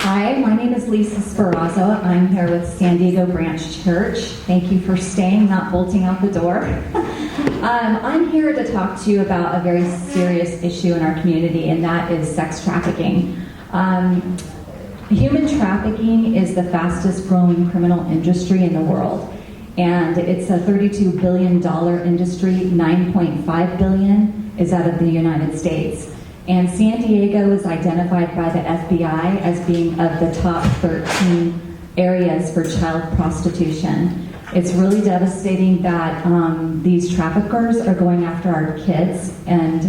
Hi, my name is Lisa Sferrazzo. I'm here with San Diego Branch Church. Thank you for staying, not bolting out the door. I'm here to talk to you about a very serious issue in our community, and that is sex trafficking. Human trafficking is the fastest growing criminal industry in the world, and it's a $32 billion industry. $9.5 billion is out of the United States. And San Diego is identified by the FBI as being of the top 13 areas for child prostitution. It's really devastating that these traffickers are going after our kids, and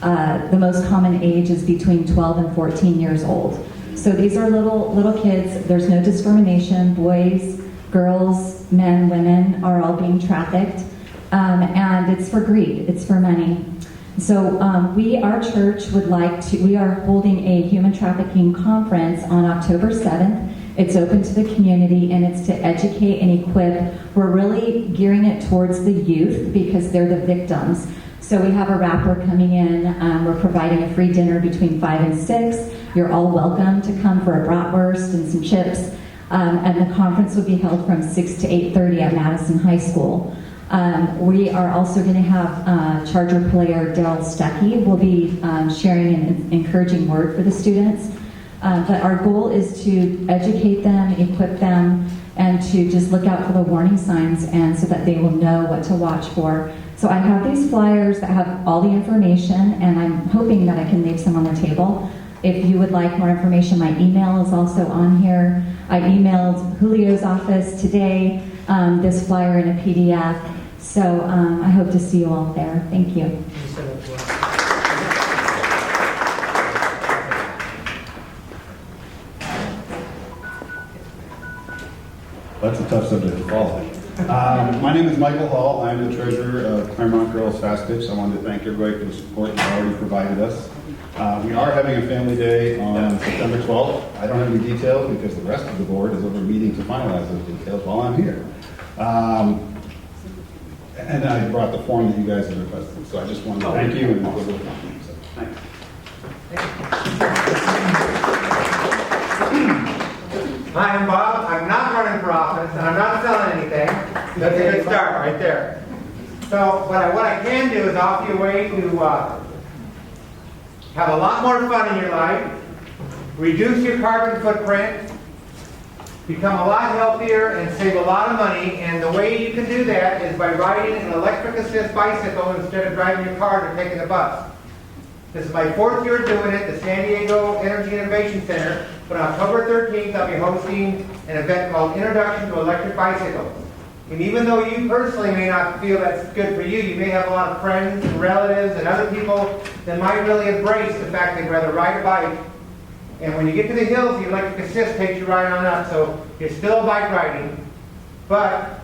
the most common age is between 12 and 14 years old. So these are little kids. There's no discrimination. Boys, girls, men, women are all being trafficked, and it's for greed. It's for money. So our church we are holding a human trafficking conference on October 7th. It's open to the community, and it's to educate and equip. We're really gearing it towards the youth because they're the victims. So we have a rapper coming in. We're providing a free dinner between 5 and 6. You're all welcome to come for a bratwurst and some chips. And the conference will be held from 6 to 8:30 at Madison High School. We are also going to have Charger player Daryl Stuckey will be sharing an encouraging word for the students. But our goal is to educate them, equip them, and to just look out for the warning signs, and so that they will know what to watch for. So I have these flyers that have all the information, and I'm hoping that I can leave some on the table. If you would like more information, my email is also on here. I emailed Julio's office today this flyer in a PDF. So I hope to see you all there. Thank you. That's a tough subject to follow. My name is Michael Hall. I'm the treasurer of Clairemont Girls Fast Pitch. I wanted to thank everybody for the support you've already provided us. We are having a family day on September 12th. I don't have any details because the rest of the board is over meeting to finalize those details while I'm here. And I brought the form that you guys have requested. So I just wanted to thank you and also thanks. Hi, I'm Bob. I'm not running for office, and I'm not selling anything. That's a good start right there. So, what I can do is offer you a way to have a lot more fun in your life, reduce your carbon footprint, become a lot healthier, and save a lot of money. And the way you can do that is by riding an electric assist bicycle instead of driving your car or taking a bus. This is my 4th year doing it, the San Diego Energy Innovation Center. But on October 13th, I'll be hosting an event called Introduction to Electric Bicycles. And even though you personally may not feel that's good for you, you may have a lot of friends and relatives and other people that might really embrace the fact they'd rather ride a bike. And when you get to the hills, the electric assist takes you right on up. So you're still bike riding, but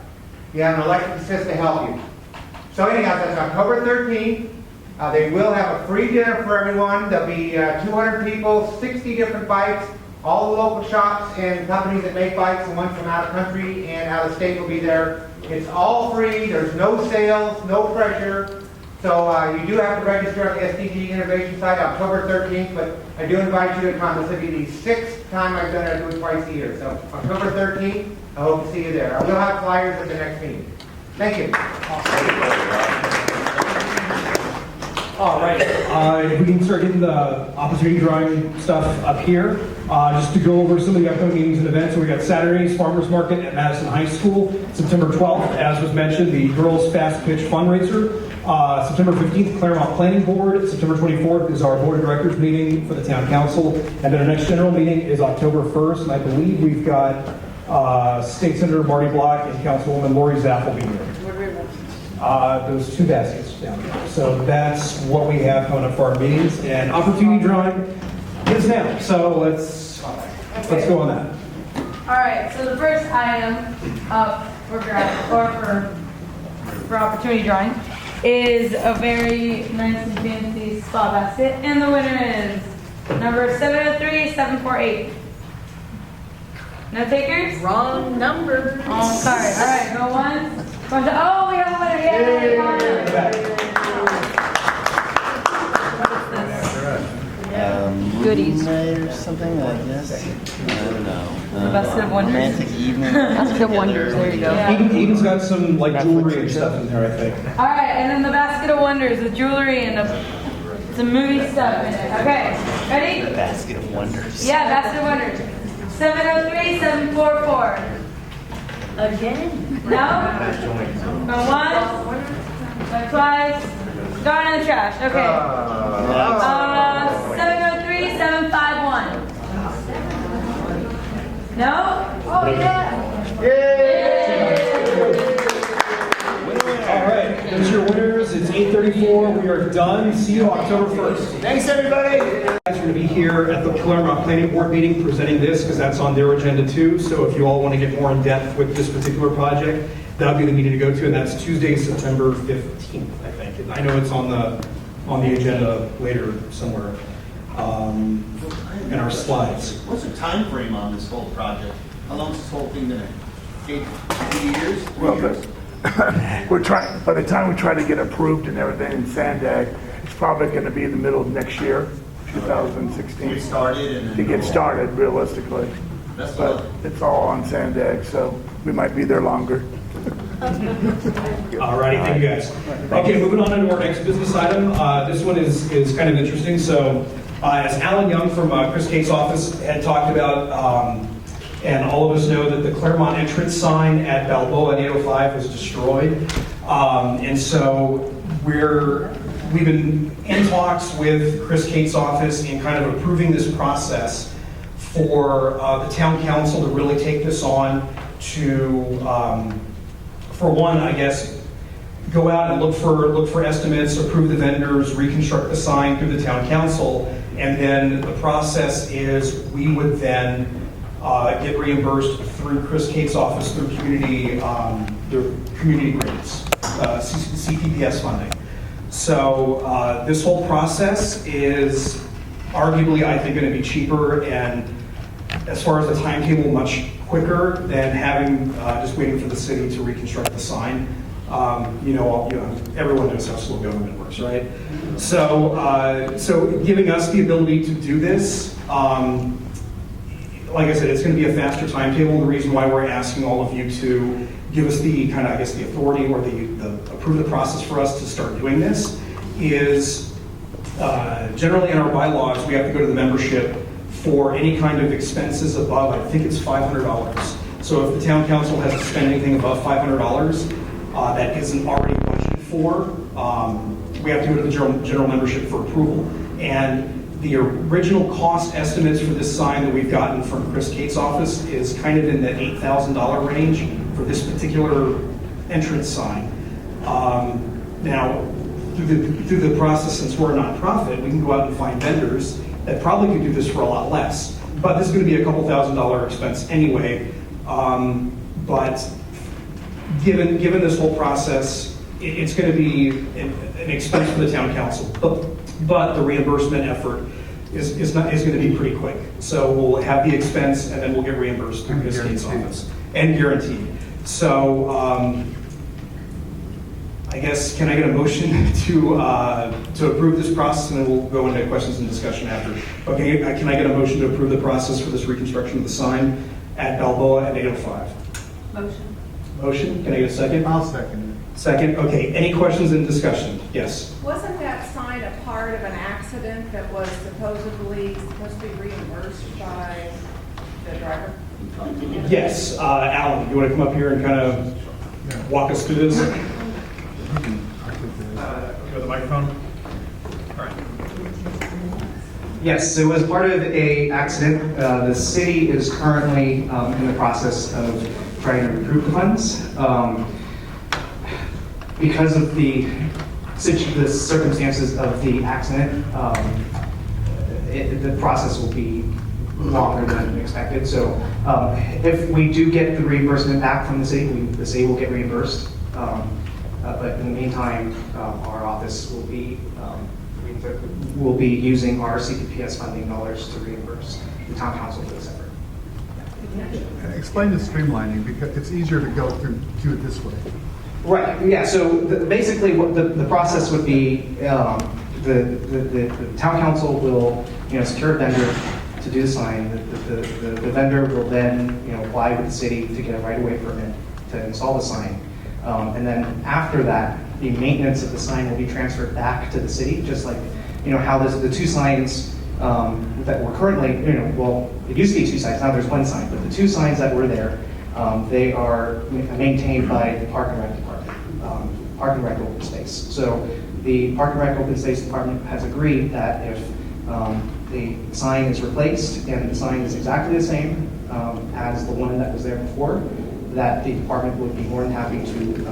you have an electric assist to help you. So anyhow, that's October 13th. They will have a free dinner for everyone. There'll be 200 people, 60 different bikes. All the local shops and companies that make bikes, the ones from out of country and out of state will be there. It's all free. There's no sales, no pressure. So you do have to register on the SDG Innovation site October 13th, but I do invite you to come. This will be the 6th time I've done it. I do it twice a year. So October 13th, I hope to see you there. I will have flyers at the next meeting. Thank you. All right. If we can start getting the opportunity drawing stuff up here, just to go over some of the upcoming meetings and events. So we got Saturday's Farmers Market at Madison High School, September 12th, as was mentioned, the Girls Fast Pitch fundraiser. September 15th, Clairemont Planning Board. September 24th is our Board of Directors meeting for the Town Council. And then our next general meeting is October 1st, and I believe we've got State Senator Marty Block and Councilwoman Lori Zapp will be here. Those two baskets down there. So that's what we have coming up for our meetings. And opportunity drawing is now. So let's go on that. All right. So the first item up for opportunity drawing is a very nice and fancy spa basket, and the winner is number 703748. No takers? Wrong number. Oh, sorry. All right, go once. Oh, we have a winner. Yay! What is this? goodies. Night or something, I guess. I don't know. Basket of Wonders. Romantic evening. Basket of Wonders, there you go. Yeah. Eden's got some like jewelry and stuff in there, I think. All right, and then the basket of wonders with jewelry and some movie stuff in it. Okay, ready? Basket of wonders. Yeah, basket of wonders. 703, 744. Again? No? Going once? Going twice? Going in the trash. Okay. 703, 751. No? Oh, yeah. All right, those are your winners. It's 8:34. We are done. See you October 1st. Thanks, everybody. You guys are going to be here at the Clairemont Planning Board meeting presenting this because that's on their agenda too. So if you all want to get more in depth with this particular project, that'll be the meeting to go to, and that's Tuesday, September 15th, I think. And I know it's on the agenda later somewhere in our slides. What's the time frame on this whole project? How long is this whole thing gonna take? 2 years? 3 Well, years? we're trying, by the time we try to get approved and everything in Sandag, it's probably going to be in the middle of next year, 2016. Get started and then. To get started realistically. That's But what. it's all on Sandag, so we might be there longer. All righty, thank you guys. Okay, moving on to our next business item. This one is kind of interesting. So as Alan Young from Chris Cates' office had talked about, and all of us know that the Clairemont entrance sign at Balboa and 805 was destroyed. And so we've been in talks with Chris Cates' office in kind of approving this process for the town council to really take this on to, for one, I guess, go out and look for estimates, approve the vendors, reconstruct the sign through the town council, and then the process is we would then get reimbursed through Chris Cates' office through community grants, CPPS funding. So this whole process is arguably, I think, going to be cheaper and, as far as the timetable, much quicker than having just waiting for the city to reconstruct the sign. Everyone knows how slow government works, right? So giving us the ability to do this. Like I said, it's going to be a faster timetable. The reason why we're asking all of you to give us the kind of, I guess, the authority or the approve the process for us to start doing this is generally in our bylaws, we have to go to the membership for any kind of expenses above, I think it's $500. So if the town council has to spend anything above $500 that isn't already budgeted for, we have to go to the general membership for approval. And the original cost estimates for this sign that we've gotten from Chris Cates' office is kind of in the $8,000 range for this particular entrance sign. Now, through the process, since we're a nonprofit, we can go out and find vendors that probably could do this for a lot less. But this is going to be a couple $1,000s expense anyway. But given this whole process, it's going to be an expense for the town council. But the reimbursement effort is going to be pretty quick. So we'll have the expense and then we'll get reimbursed through Chris Cates' office. And guaranteed. So I guess, can I get a motion to approve this process, and then we'll go into questions and discussion after. Okay, can I get a motion to approve the process for this reconstruction of the sign at Balboa at 805? Motion. Motion, can I get a second? I'll second it. Second, okay, any questions and discussion? Yes. Wasn't that sign a part of an accident that was supposed to be reimbursed by the driver? Yes, Alan, you want to come up here and kind of walk us through this? Go to the microphone. All right. Yes, it was part of a accident. The city is currently in the process of trying to recoup the funds. Because of the circumstances of the accident, the process will be longer than expected. So if we do get the reimbursement back from the city will get reimbursed. But in the meantime, our office will be using our CPPS funding dollars to reimburse the town council for this effort. Explain the streamlining, because it's easier to do it this way. Right. Yeah. So basically, what the process would be, the town council will secure a vendor to do the sign. The vendor will then, apply with the city to get a right-of-way permit to install the sign. And then after that, the maintenance of the sign will be transferred back to the city, just like, how the two signs that were currently, well, it used to be two signs, now there's one sign, but the two signs that were there, they are maintained by the Park and Rec Department, Park and Rec Open Space. So the Park and Rec Open Space Department has agreed that if the sign is replaced and the sign is exactly the same as the one that was there before, that the department would be more than happy to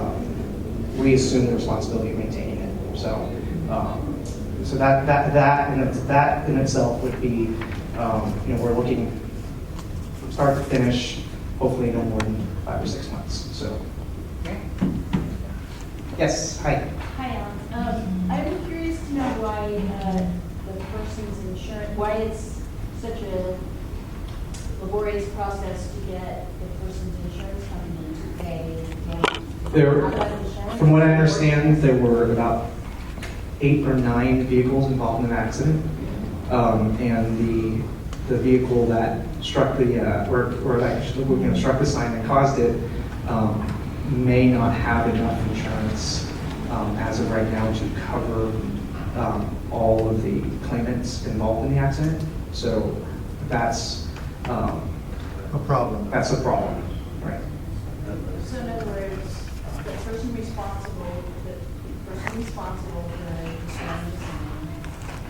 reassume the responsibility of maintaining it. So, so that in itself would be, we're looking from start to finish, hopefully no more than 5 or 6 months. So, yes, hi. Hi, Alan. I'm curious to know why the person's insurance, why it's such a laborious process to get the person's insurance company to pay. From what I understand, there were about 8 or 9 vehicles involved in an accident, and the vehicle that struck the struck the sign that caused it may not have enough insurance as of right now to cover all of the claimants involved in the accident. So that's A problem. That's a problem, right? So in other words, the person responsible for the sign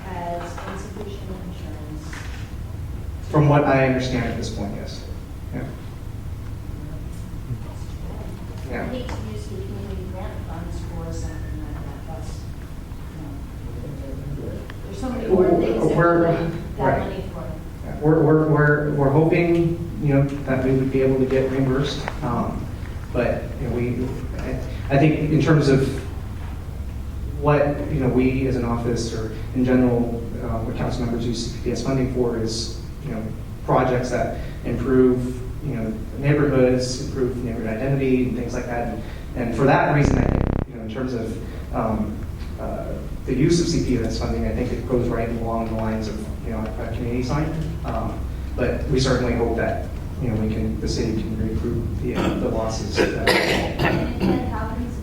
has insufficient insurance. From what I understand at this point, yes. Yeah. I Yeah. hate to use the community grant funds for something like that. That's, there's so many more things that We're- we need that right. money for. We're hoping, that we would be able to get reimbursed. But, I think in terms of what, we as an office or in general, what council members use CPS funding for is, projects that improve, neighborhoods, improve neighborhood identity and things like that. And for that reason, I think, in terms of the use of CPS funding, I think it goes right along the lines of, a community sign. But we certainly hope that, the city can recoup the losses. And if that happens,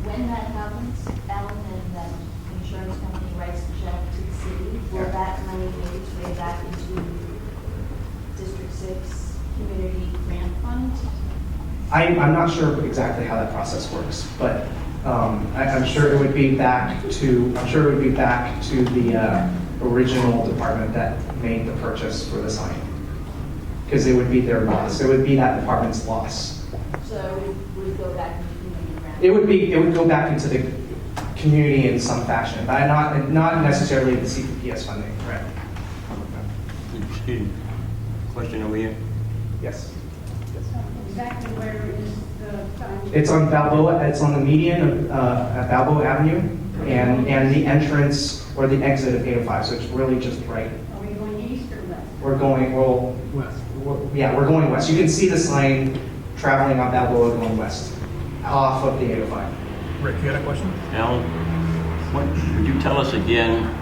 when that happens, Alan, and that insurance company writes a check to the city, will that money make its way back into District 6 Community Grant Fund? I'm not sure exactly how that process works, but I'm sure it would be back to the original department that made the purchase for the sign, because it would be their loss. It would be that department's loss. So it would go back into Community Grant? It would go back into the community in some fashion, but not necessarily the CPS funding, right? Excuse me. Question over here. Yes. Exactly where is the sign? It's on Balboa. It's on the median of Balboa Avenue and the entrance or the exit of 805. So it's really just right. Are we going east or west? We're going West. we're going west. You can see the sign traveling on Balboa going west, off of the 805. Rick, you got a question? Alan, would you tell us again,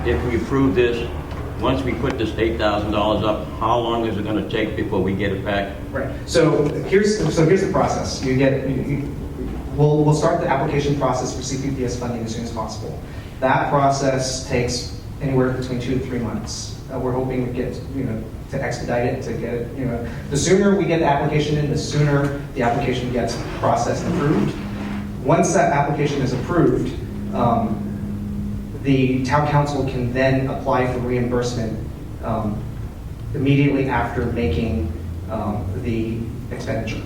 if we approve this, once we put this $8,000 up, how long is it going to take before we get it back? Right. So here's the process. We'll start the application process for CPPS funding as soon as possible. That process takes anywhere between 2 to 3 months. We're hoping to get, to expedite it, to get it, the sooner we get the application in, the sooner the application gets processed and approved. Once that application is approved, the town council can then apply for reimbursement immediately after making the expenditure.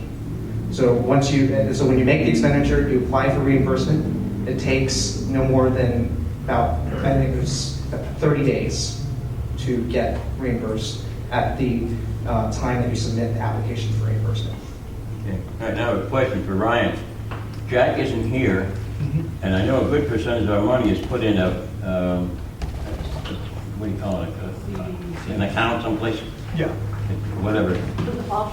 So when you make the expenditure, you apply for reimbursement. It takes no more than about, I think it was 30 days to get reimbursed at the time that you submit the application for reimbursement. Okay. All right, now a question for Ryan. Jack isn't here, and I know a good percentage of our money is put in what do you call it, an account someplace? Yeah. Whatever.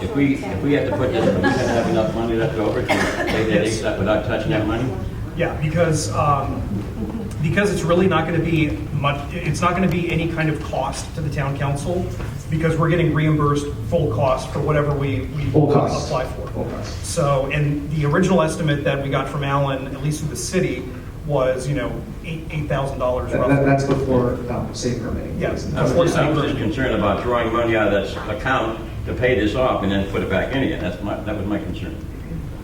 If we have to put this, are we going to have enough money left over to pay that $8,000 without touching that money? Yeah, because because it's really not going to be much, it's not going to be any kind of cost to the town council, because we're getting reimbursed full cost for whatever we Full cost. apply for. Full cost. So, and the original estimate that we got from Alan, at least through the city, was, $8,000 roughly. That's before city permitting. Yes. I was just concerned about drawing money out of that account to pay this off and then put it back in again. That was my concern.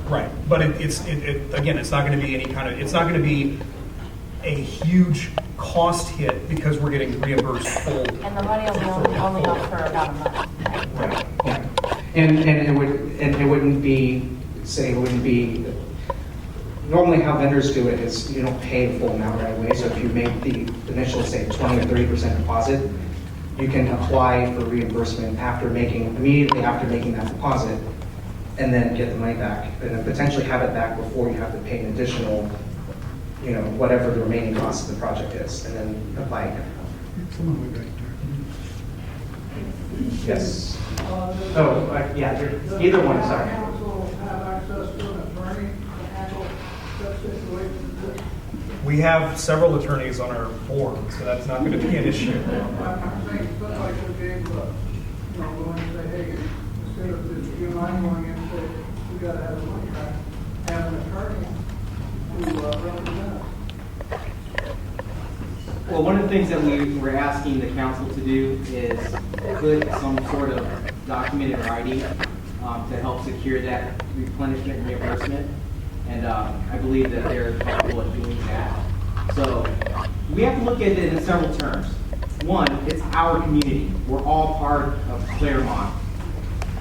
Right, but again, it's not going to be it's not going to be a huge cost hit because we're getting reimbursed full. And the money will be only up for about a month. Right. And it wouldn't be, normally how vendors do it is you don't pay the full amount right away. So if you make the initial, say, 20 or 30% deposit, you can apply for reimbursement immediately after making that deposit, and then get the money back, and then potentially have it back before you have to pay an additional, whatever the remaining cost of the project is, and then apply again. Yes. Yeah, either one, sorry. We have several attorneys on our board, so that's not going to be an issue. Well, one of the things that we're asking the council to do is put some sort of document in writing to help secure that replenishment and reimbursement. And I believe that they're capable of doing that. So we have to look at it in several terms. One, it's our community. We're all part of Clairemont.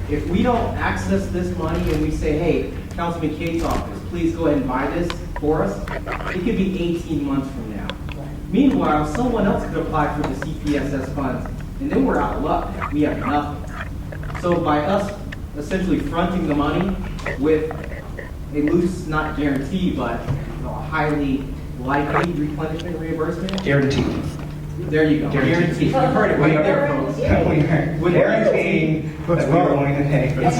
If we don't access this money and we say, hey, Councilman Kate's office, please go ahead and buy this for us, it could be 18 months from now. Meanwhile, someone else could apply for the CPSS funds, and then we're out of luck. We have nothing. So by us essentially fronting the money with a loose, not guarantee, but a highly likely replenishment reimbursement. Guaranteed. There you go. Guaranteed. You've heard it right there, folks. Guaranteeing that we are going to pay. It's a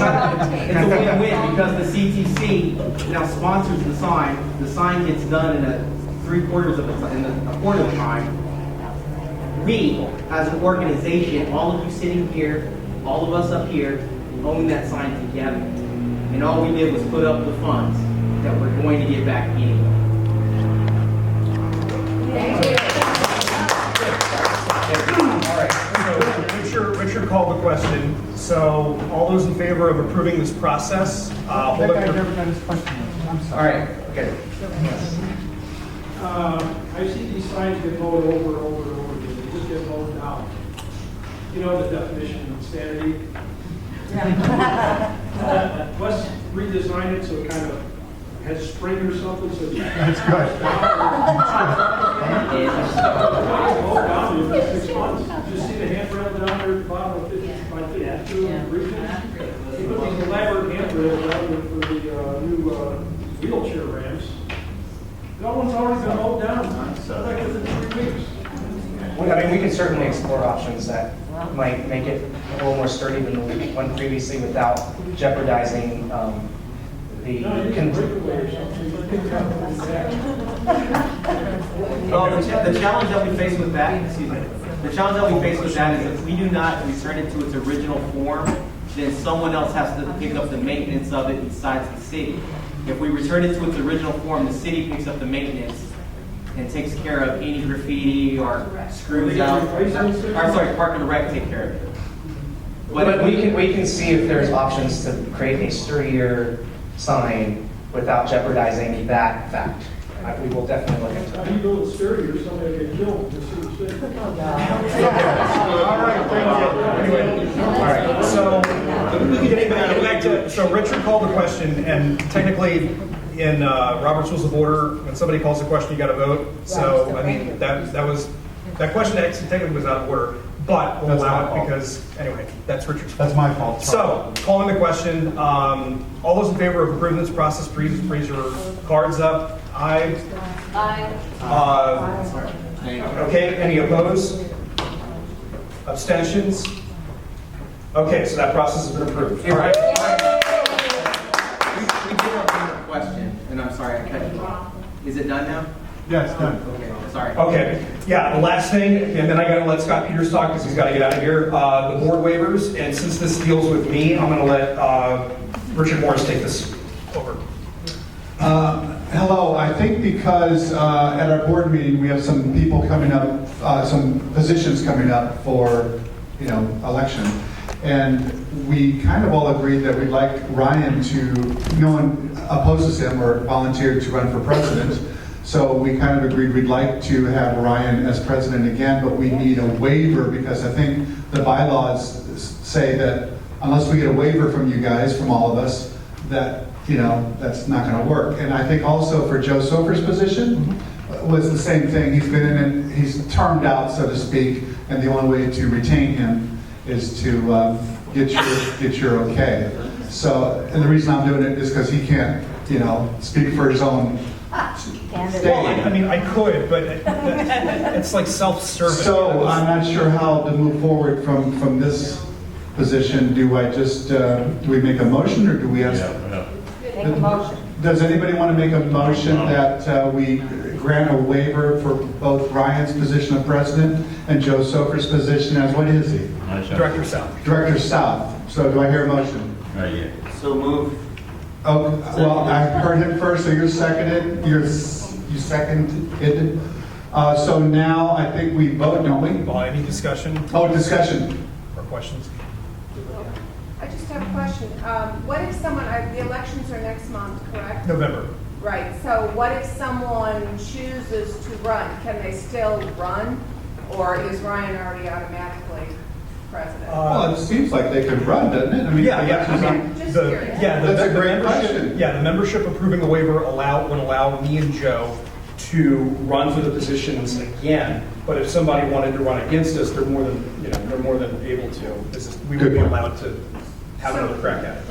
win-win because the CTC now sponsors the sign. The sign gets done in a quarter of the time. We, as an organization, all of you sitting here, all of us up here, own that sign together. And all we did was put up the funds that we're going to get back anyway. All right, so Richard called the question. So all those in favor of approving this process, hold up your... All right, okay. I see these signs get mowed over and over and over again. They just get mowed down. You know the definition of insanity? Let's redesign it so it kind of has spring or something. So That's good. Mowed down in 6 months. Just see the handrail down there at the bottom of 50 by 52 in the region. They put these elaborate handrails out there for the new wheelchair ramps. That one's already been mowed down. So like within 3 weeks. I mean, we can certainly explore options that might make it a little more sturdy than the one previously without jeopardizing the... No, you can break away or something. Well, the challenge that we face with that, the challenge that we face with that is if we do not return it to its original form, then someone else has to pick up the maintenance of it besides the city. If we return it to its original form, the city picks up the maintenance and takes care of any graffiti or screws out. Park and Rec take care of it. But we can see if there's options to create a sturdier sign without jeopardizing that fact. We will definitely look into How it. do you build a sturdy or somebody get killed in the city? All right, so getting back to, so Richard called the question, and technically in Robert's Rules of Order, when somebody calls a question, you got to vote. So I mean that question actually technically was out of order, but we'll allow it because anyway, that's Richard's fault. That's my fault. So calling the question, all those in favor of approving this process, please raise your cards up. Aye. Okay, any opposed? Abstentions? Okay, so that process has been approved. All right. We did have one more question, and I'm sorry I cut you off. Is it done now? Yes, done. Okay, sorry. Okay, yeah, the last thing, and then I gotta let Scott Peters talk because he's gotta get out of here. The board waivers, and since this deals with me, I'm gonna let Richard Morris take this over. Hello, I think because at our board meeting, we have some people coming up, some positions coming up for, election. And we kind of all agreed that we'd like Ryan to, no one opposes him or volunteered to run for president. So we kind of agreed we'd like to have Ryan as president again, but we need a waiver because I think the bylaws say that unless we get a waiver from you guys, from all of us, that that's not going to work. And I think also for Joe Sofer's position was the same thing. He's been in it, he's termed out, so to speak, and the only way to retain him is to get your okay. So, and the reason I'm doing it is because he can't, speak for his own state. Well, I mean, I could, but it's like self-serving. So I'm not sure how to move forward from this position. Do I just, do we make a motion or do we ask? Make a motion. Does anybody want to make a motion that we grant a waiver for both Ryan's position of president and Joe Sofer's position as, what is he? Director South. Director South. So do I hear a motion? So move. Oh, well, I heard him first, so you're seconded. You seconded. So now I think we vote, don't we? Well, any discussion? Oh, discussion. Or questions? I just have a question. What if someone, the elections are next month, correct? November. Right, so what if someone chooses to run? Can they still run? Or is Ryan already automatically president? Well, it seems like they could run, doesn't it? I mean, Just curious. That's a great membership, question. Yeah, the membership approving the waiver would allow me and Joe to run for the positions again. But if somebody wanted to run against us, they're more than able to. We would be allowed to have another crack at it.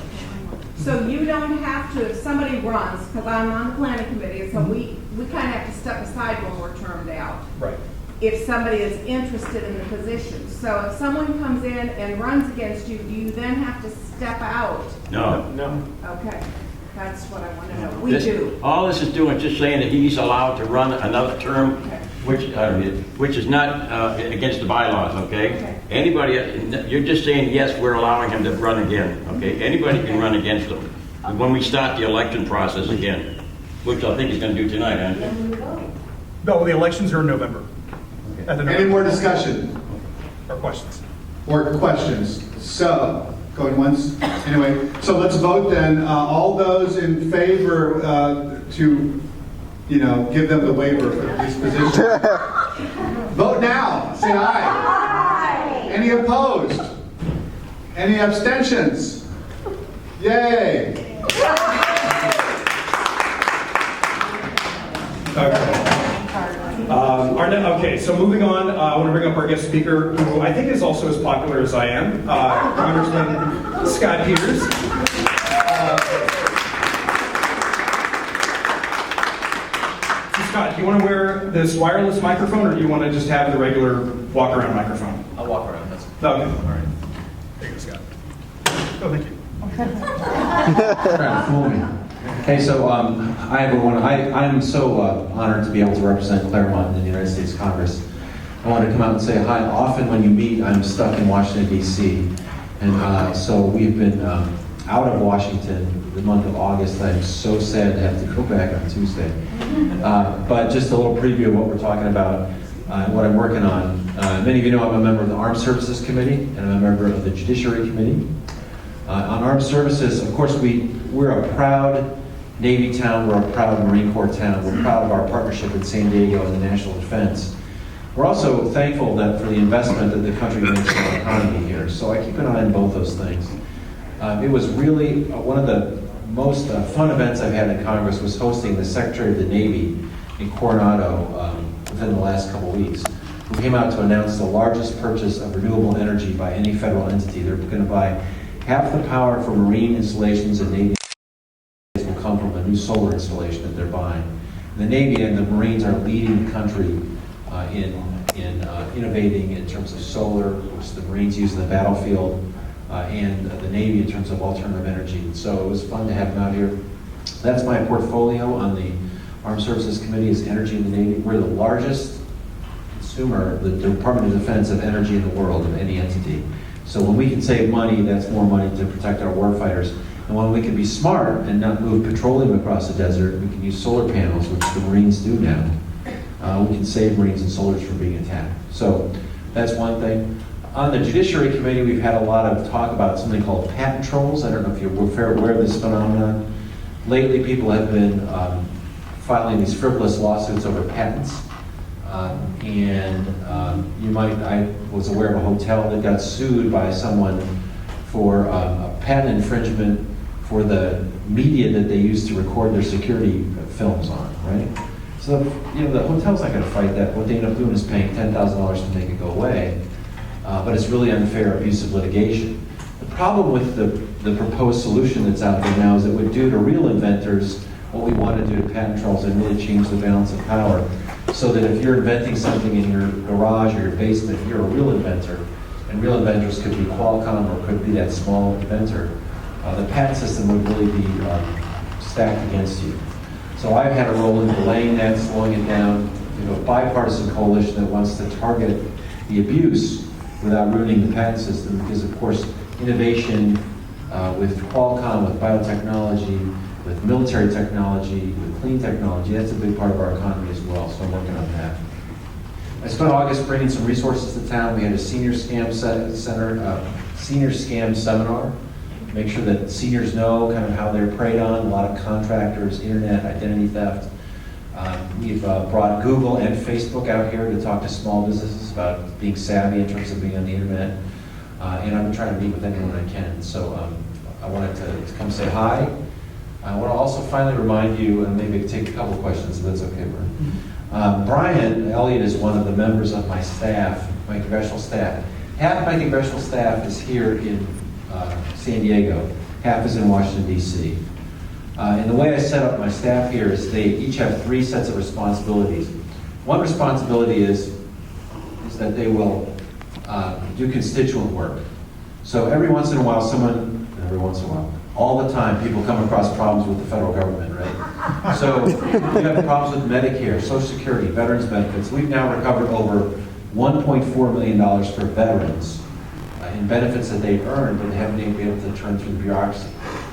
So you don't have to, if somebody runs, because I'm on the planning committee, so we kind of have to step aside when we're termed out. Right. If somebody is interested in the position. So if someone comes in and runs against you, do you then have to step out? No. Okay, that's what I want to know. We do. All this is doing is just saying that he's allowed to run another term, which is not against the bylaws, okay? Anybody, you're just saying, yes, we're allowing him to run again, okay? Anybody can run against him when we start the election process again, which I think he's going to do tonight, huh? No, the elections are in November. Any more discussion? Or questions? So, going once. Anyway, so let's vote then. All those in favor to, give them the waiver for these positions. Vote now. Say aye. Aye. Any opposed? Any abstentions? Yay. Okay, so moving on, I want to bring up our guest speaker, who I think is also as popular as I am, Congressman Scott Peters. So Scott, do you want to wear this wireless microphone, or do you want to just have the regular walk-around microphone? I'll walk around. That's Okay. All right. There you go, Scott. Oh, thank you. Hey, so hi everyone. I'm so honored to be able to represent Clairemont in the United States Congress. I wanted to come out and say hi. Often when you meet, I'm stuck in Washington, D.C. And so we've been out of Washington the month of August. I'm so sad to have to go back on Tuesday. But just a little preview of what we're talking about and what I'm working on. Many of you know I'm a member of the Armed Services Committee and I'm a member of the Judiciary Committee. On Armed Services, of course, we're a proud Navy town, we're a proud Marine Corps town, we're proud of our partnership with San Diego and the national defense. We're also thankful that for the investment that the country makes in our economy here, so I keep an eye on both those things. It was really one of the most fun events I've had in Congress was hosting the Secretary of the Navy in Coronado within the last couple weeks, who came out to announce the largest purchase of renewable energy by any federal entity. They're going to buy half the power for marine installations and Navy will come from a new solar installation that they're buying. The Navy and the Marines are leading the country in innovating in terms of solar, which the Marines use in the battlefield, and the Navy in terms of alternative energy. So it was fun to have them out here. That's my portfolio on the Armed Services Committee is energy in the Navy. We're the largest consumer, the Department of Defense, of energy in the world, of any entity. So when we can save money, that's more money to protect our warfighters. And when we can be smart and not move petroleum across the desert, we can use solar panels, which the Marines do now. We can save Marines and soldiers from being attacked. So that's one thing. On the Judiciary Committee, we've had a lot of talk about something called patent trolls. I don't know if you're aware of this phenomenon. Lately, people have been filing these frivolous lawsuits over patents. I was aware of a hotel that got sued by someone for a patent infringement for the media that they use to record their security films on, right? So, the hotel's not going to fight that. What they end up doing is paying $10,000 to make it go away. But it's really unfair, abusive litigation. The problem with the proposed solution that's out there now is it would do to real inventors what we want to do to patent trolls and really change the balance of power. So that if you're inventing something in your garage or your basement, you're a real inventor. And real inventors could be Qualcomm or could be that small inventor. The patent system would really be stacked against you. So I've had a role in delaying that, slowing it down. We have a bipartisan coalition that wants to target the abuse without ruining the patent system, because of course innovation with Qualcomm, with biotechnology, with military technology, with clean technology, that's a big part of our economy as well, so I'm working on that. I spent August bringing some resources to town. We had a senior scam seminar, make sure that seniors know kind of how they're preyed on, a lot of contractors, internet, identity theft. We've brought Google and Facebook out here to talk to small businesses about being savvy in terms of being on the internet. And I'm trying to meet with anyone I can. So I wanted to come say hi. I want to also finally remind you, and maybe take a couple questions if that's okay, Brian. Brian Elliott is one of the members of my staff, my congressional staff. Half my congressional staff is here in San Diego. Half is in Washington, D.C. And the way I set up my staff here is they each have 3 sets of responsibilities. One responsibility is that they will do constituent work. So every once in a while, all the time, people come across problems with the federal government, right? So we have problems with Medicare, Social Security, veterans benefits. We've now recovered over $1.4 million for veterans in benefits that they've earned, but they haven't been able to turn through the bureaucracy,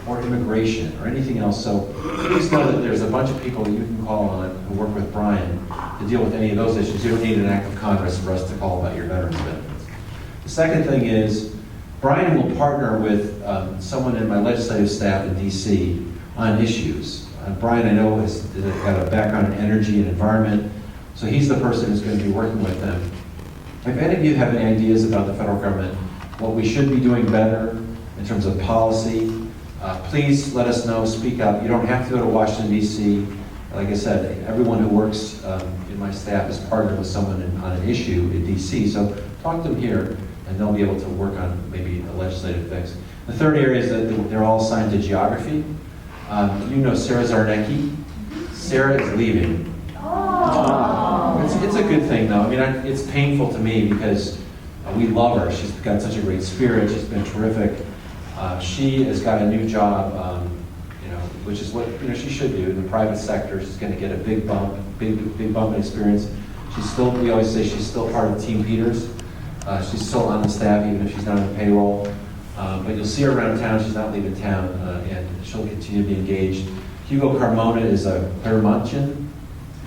or immigration, or anything else. So please know that there's a bunch of people you can call on who work with Brian to deal with any of those issues. You don't need an act of Congress for us to call about your veterans benefits. The second thing is, Brian will partner with someone in my legislative staff in D.C. on issues. Brian, I know, has got a background in energy and environment, so he's the person who's going to be working with them. If any of you have any ideas about the federal government, what we should be doing better in terms of policy, please let us know, speak up. You don't have to go to Washington, D.C. Like I said, everyone who works in my staff is partnered with someone on an issue in D.C., so talk to them here, and they'll be able to work on maybe a legislative fix. The third area is that they're all assigned to geography. You know Sarah Zarnecki. Sarah is leaving. It's a good thing, though. I mean, it's painful to me because we love her. She's got such a great spirit. She's been terrific. She has got a new job, which is what she should do in the private sector. She's going to get a big bump in experience. She's still, we always say, she's still part of Team Peters. She's still on the staff, even if she's not on the payroll. But you'll see her around town. She's not leaving town, and she'll continue to be engaged. Hugo Carmona is a Clairemontian.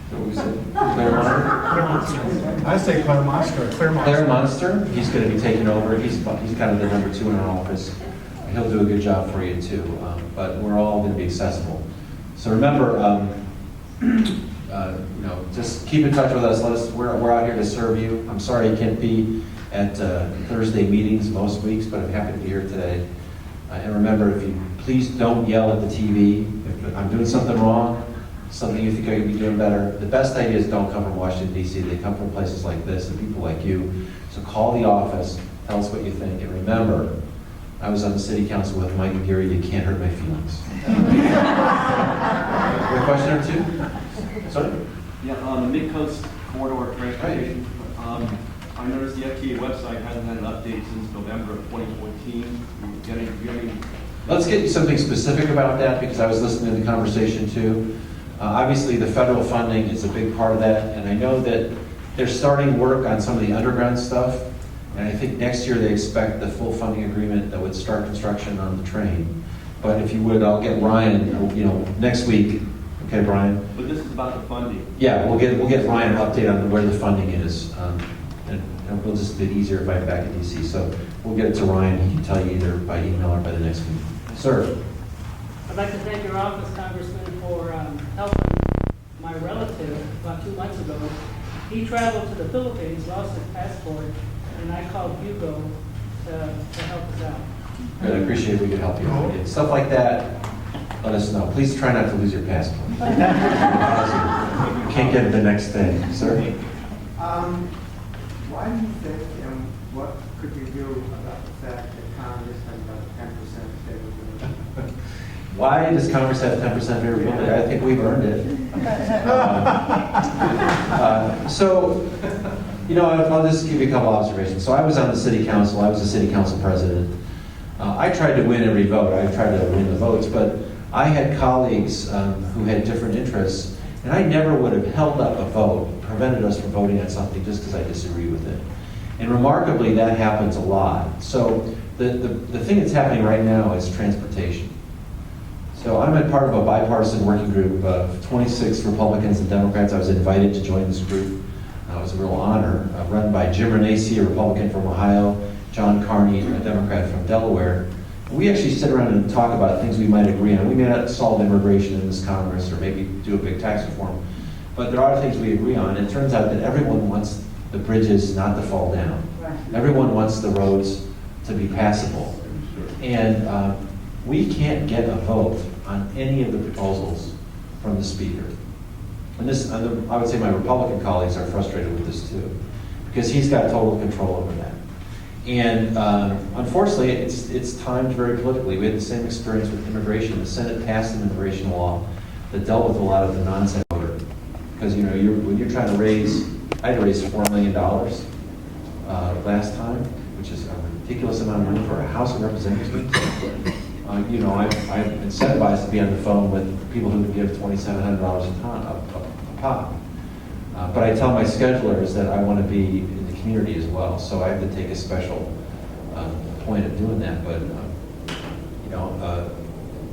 Is that what we said? Clairemont? I say Clairemonster. Clairemonster. He's going to be taking over. He's kind of the number 2 in our office. He'll do a good job for you too. But we're all going to be accessible. So remember, just keep in touch with us. Let us. We're out here to serve you. I'm sorry you can't be at Thursday meetings most weeks, but I'm happy to be here today. And remember, please don't yell at the TV. If I'm doing something wrong, something you think I could be doing better, the best ideas don't come from Washington, D.C. They come from places like this and people like you. So call the office, tell us what you think, and remember, I was on the city council with Mike and Gary. You can't hurt my feelings. A question or two? Sorry? Yeah, on the Mid-Coast Corridor Transportation, I noticed the FTA website hasn't had an update since November of 2014. Let's get you something specific about that, because I was listening to the conversation too. Obviously, the federal funding is a big part of that, and I know that they're starting work on some of the underground stuff, and I think next year they expect the full funding agreement that would start construction on the train. But if you would, I'll get Ryan, next week. Okay, Brian? But this is about the funding. Yeah, we'll get Ryan an update on where the funding is. And it'll just be easier if I'm back in DC. So we'll get it to Ryan. He can tell you either by email or by the next meeting. Sir? I'd like to thank your office, Congressman, for helping my relative about 2 months ago. He traveled to the Philippines, lost his passport, and I called Hugo to help us out. Good, I appreciate it. We can help you. And stuff like that, let us know. Please try not to lose your passport. You can't get it the next day. Sir? Why do you think, and what could you do about the fact that Congress has about 10% favorability? Why does Congress have 10% favorability? I think we've earned it. I'll just give you a couple observations. So I was on the city council. I was the city council president. I tried to win every vote. I tried to win the votes, but I had colleagues who had different interests, and I never would have held up a vote, prevented us from voting on something just because I disagree with it. And remarkably, that happens a lot. So the thing that's happening right now is transportation. So I'm a part of a bipartisan working group of 26 Republicans and Democrats. I was invited to join this group. It was a real honor, run by Jim Renacci, a Republican from Ohio, John Carney, a Democrat from Delaware. We actually sit around and talk about things we might agree on. We may not solve immigration in this Congress or maybe do a big tax reform, but there are things we agree on. It turns out that everyone wants the bridges not to fall down. Right. Everyone wants the roads to be passable. And we can't get a vote on any of the proposals from the speaker. And this, I would say my Republican colleagues are frustrated with this too, because he's got total control over that. And unfortunately, it's timed very politically. We had the same experience with immigration. The Senate passed an immigration law that dealt with a lot of the nonsense voter. Because when you're trying to raise, I had to raise $4 million last time, which is a ridiculous amount of money for a House of Representatives meeting. I'm incentivized to be on the phone with people who give $2,700 a pop. But I tell my schedulers that I want to be in the community as well, so I have to take a special point of doing that. But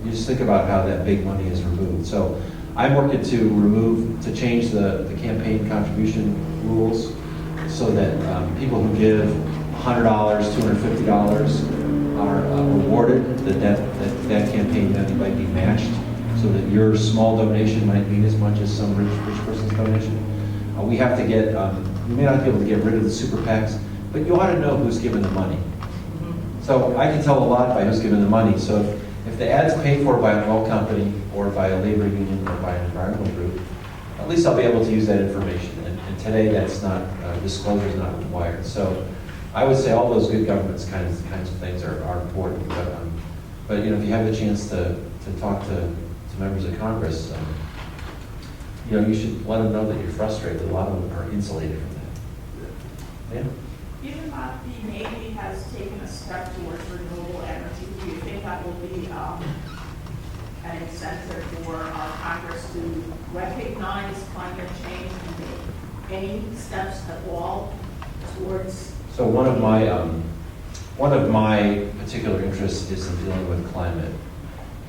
you just think about how that big money is removed. So I'm working to change the campaign contribution rules so that people who give $100, $250 are rewarded, that campaign money might be matched, so that your small donation might mean as much as some rich person's donation. We have to get, we may not be able to get rid of the super PACs, but you ought to know who's giving the money. So I can tell a lot by who's giving the money. So if the ad's paid for by an oil company or by a labor union or by an environmental group, at least I'll be able to use that information. And today that's not, disclosure is not required. So I would say all those good governance kinds of things are important. But if you have the chance to talk to members of Congress, you should let them know that you're frustrated. A lot of them are insulated from that. Yeah? Given that the Navy has taken a step towards renewable energy, do you think that will be an incentive for our Congress to recognize climate change and take any steps at all towards? So one of my particular interests is in dealing with climate.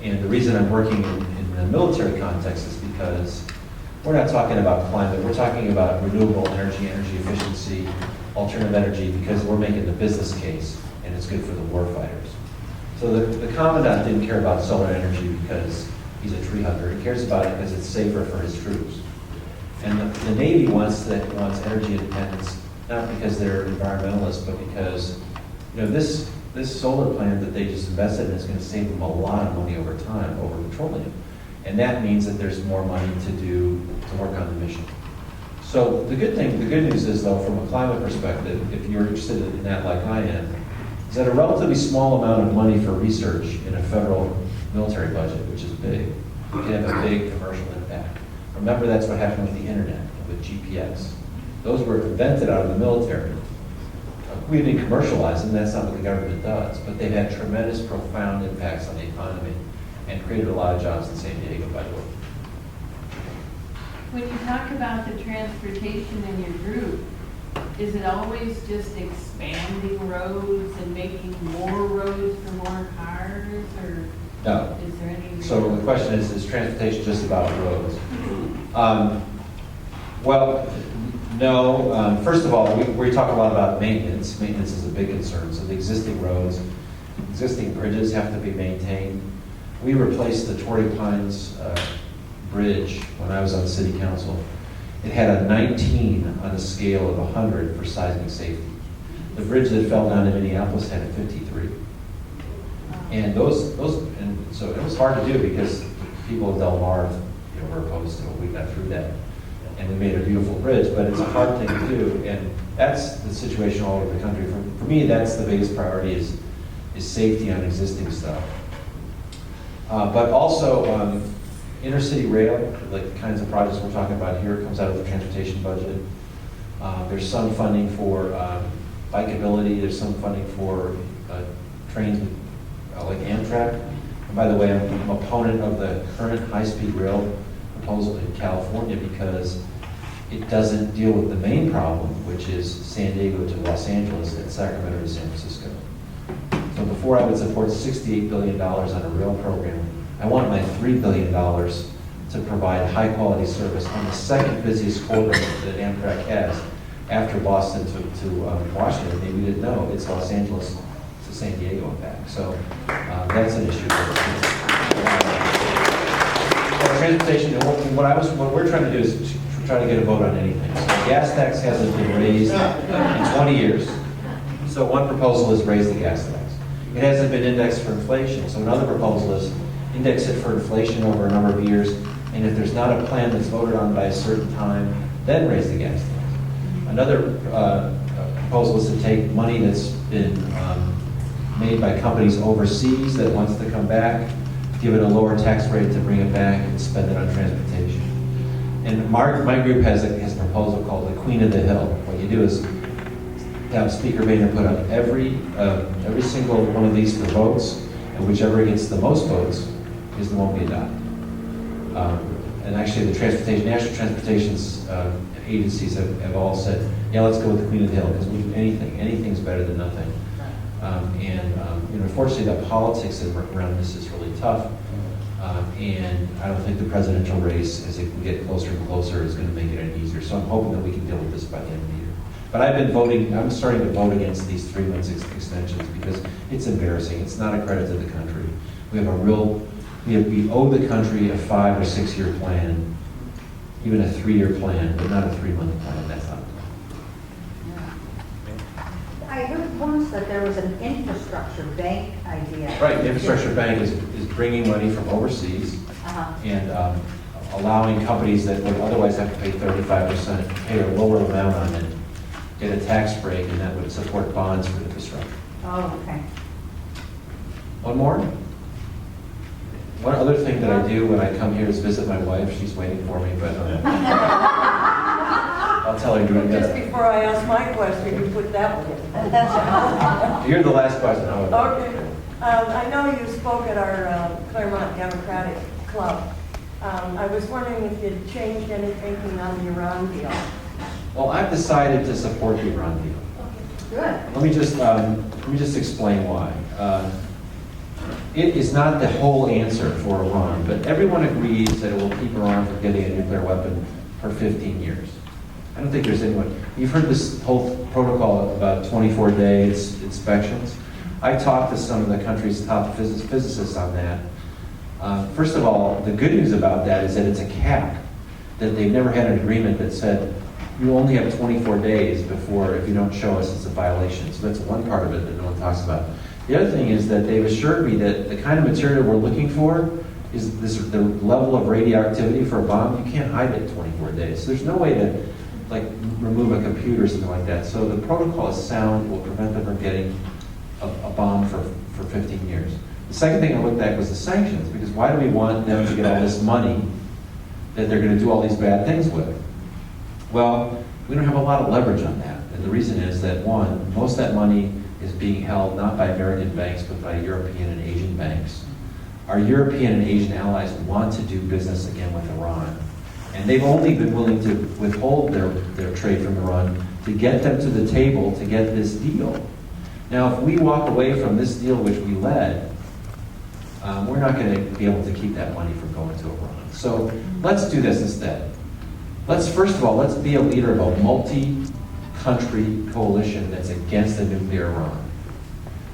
And the reason I'm working in the military context is because we're not talking about climate, we're talking about renewable energy, energy efficiency, alternative energy, because we're making the business case, and it's good for the warfighters. So the Commandant didn't care about solar energy because he's a tree hugger. He cares about it because it's safer for his troops. And the Navy wants energy independence, not because they're environmentalists, but because this solar plant that they just invested in is going to save them a lot of money over time over petroleum. And that means that there's more money to work on the mission. So the good news is though, from a climate perspective, if you're interested in that like I am, is that a relatively small amount of money for research in a federal military budget, which is big, can have a big commercial impact. Remember, that's what happened with the internet, with GPS. Those were invented out of the military. We didn't commercialize them, that's not what the government does, but they've had tremendous, profound impacts on the economy and created a lot of jobs in San Diego, by the way. When you talk about the transportation in your group, is it always just expanding roads and making more roads for more cars, or No. is there any? So the question is transportation just about roads? Well, no. First of all, we talk a lot about maintenance. Maintenance is a big concern. So the existing roads, existing bridges have to be maintained. We replaced the Torrey Pines Bridge when I was on city council. It had a 19 on a scale of 100 for seismic safety. The bridge that fell down in Minneapolis had a 53. And and so it was hard to do because people of Del Mar, were opposed to it. We got through that, and we made a beautiful bridge. But it's a hard thing to do, and that's the situation all over the country. For me, that's the biggest priority is safety on existing stuff. But also intercity rail, like the kinds of projects we're talking about here, comes out of the transportation budget. There's some funding for bikeability. There's some funding for trains like Amtrak. And by the way, I'm an opponent of the current high-speed rail proposal in California because it doesn't deal with the main problem, which is San Diego to Los Angeles and Sacramento to San Francisco. So before I would support $68 billion on a rail program, I want my $3 billion to provide high-quality service on the second busiest corridor that Amtrak has after Boston to Washington. Maybe you didn't know, it's Los Angeles to San Diego and back. So that's an issue. Transportation, what we're trying to do is try to get a vote on anything. So gas tax hasn't been raised in 20 years. So one proposal is raise the gas tax. It hasn't been indexed for inflation. So another proposal is index it for inflation over a number of years. And if there's not a plan that's voted on by a certain time, then raise the gas tax. Another proposal is to take money that's been made by companies overseas that wants to come back, give it a lower tax rate to bring it back and spend it on transportation. And my group has a proposal called the Queen of the Hill. What you do is have Speaker Boehner put up every single one of these for votes, and whichever gets the most votes is the one we adopt. And actually, the national transportation agencies have all said, yeah, let's go with the Queen of the Hill because anything's better than nothing. Unfortunately, the politics around this is really tough. And I don't think the presidential race, as it can get closer and closer, is going to make it any easier. So I'm hoping that we can deal with this by the end of the year. But I'm starting to vote against these 3 months extensions because it's embarrassing. It's not a credit to the country. We owe the country a 5 or 6 year plan, even a 3-year plan, but not a 3-month plan. That's not. I heard once that there was an infrastructure bank idea. Right, the infrastructure bank is bringing money from overseas and allowing companies that would otherwise have to pay 35% to pay a lower amount on it, get a tax break, and that would support bonds for infrastructure. Oh, okay. One more? One other thing that I do when I come here is visit my wife. She's waiting for me, but I'll tell her you're doing Just that. before I ask my question, you put that one in. You're the last question. Okay. I know you spoke at our Clairemont Democratic Club. I was wondering if you'd changed anything on the Iran deal. Well, I've decided to support the Iran deal. Good. Let me just explain why. It is not the whole answer for Iran, but everyone agrees that it will keep Iran from getting a nuclear weapon for 15 years. I don't think there's anyone. You've heard this whole protocol about 24-day inspections. I talked to some of the country's top physicists on that. First of all, the good news about that is that it's a cap, that they've never had an agreement that said you only have 24 days before, if you don't show us, it's a violation. So that's one part of it that no one talks about. The other thing is that they've assured me that the kind of material we're looking for is the level of radioactivity for a bomb. You can't hide it 24 days. So there's no way to remove a computer or something like that. So the protocol is sound, will prevent them from getting a bomb for 15 years. The second thing I looked at was the sanctions, because why do we want them to get all this money that they're going to do all these bad things with? Well, we don't have a lot of leverage on that. And the reason is that, one, most of that money is being held not by American banks, but by European and Asian banks. Our European and Asian allies want to do business again with Iran. And they've only been willing to withhold their trade from Iran to get them to the table to get this deal. Now, if we walk away from this deal which we led, we're not going to be able to keep that money from going to Iran. So let's do this instead. First of all, let's be a leader of a multi-country coalition that's against the nuclear Iran.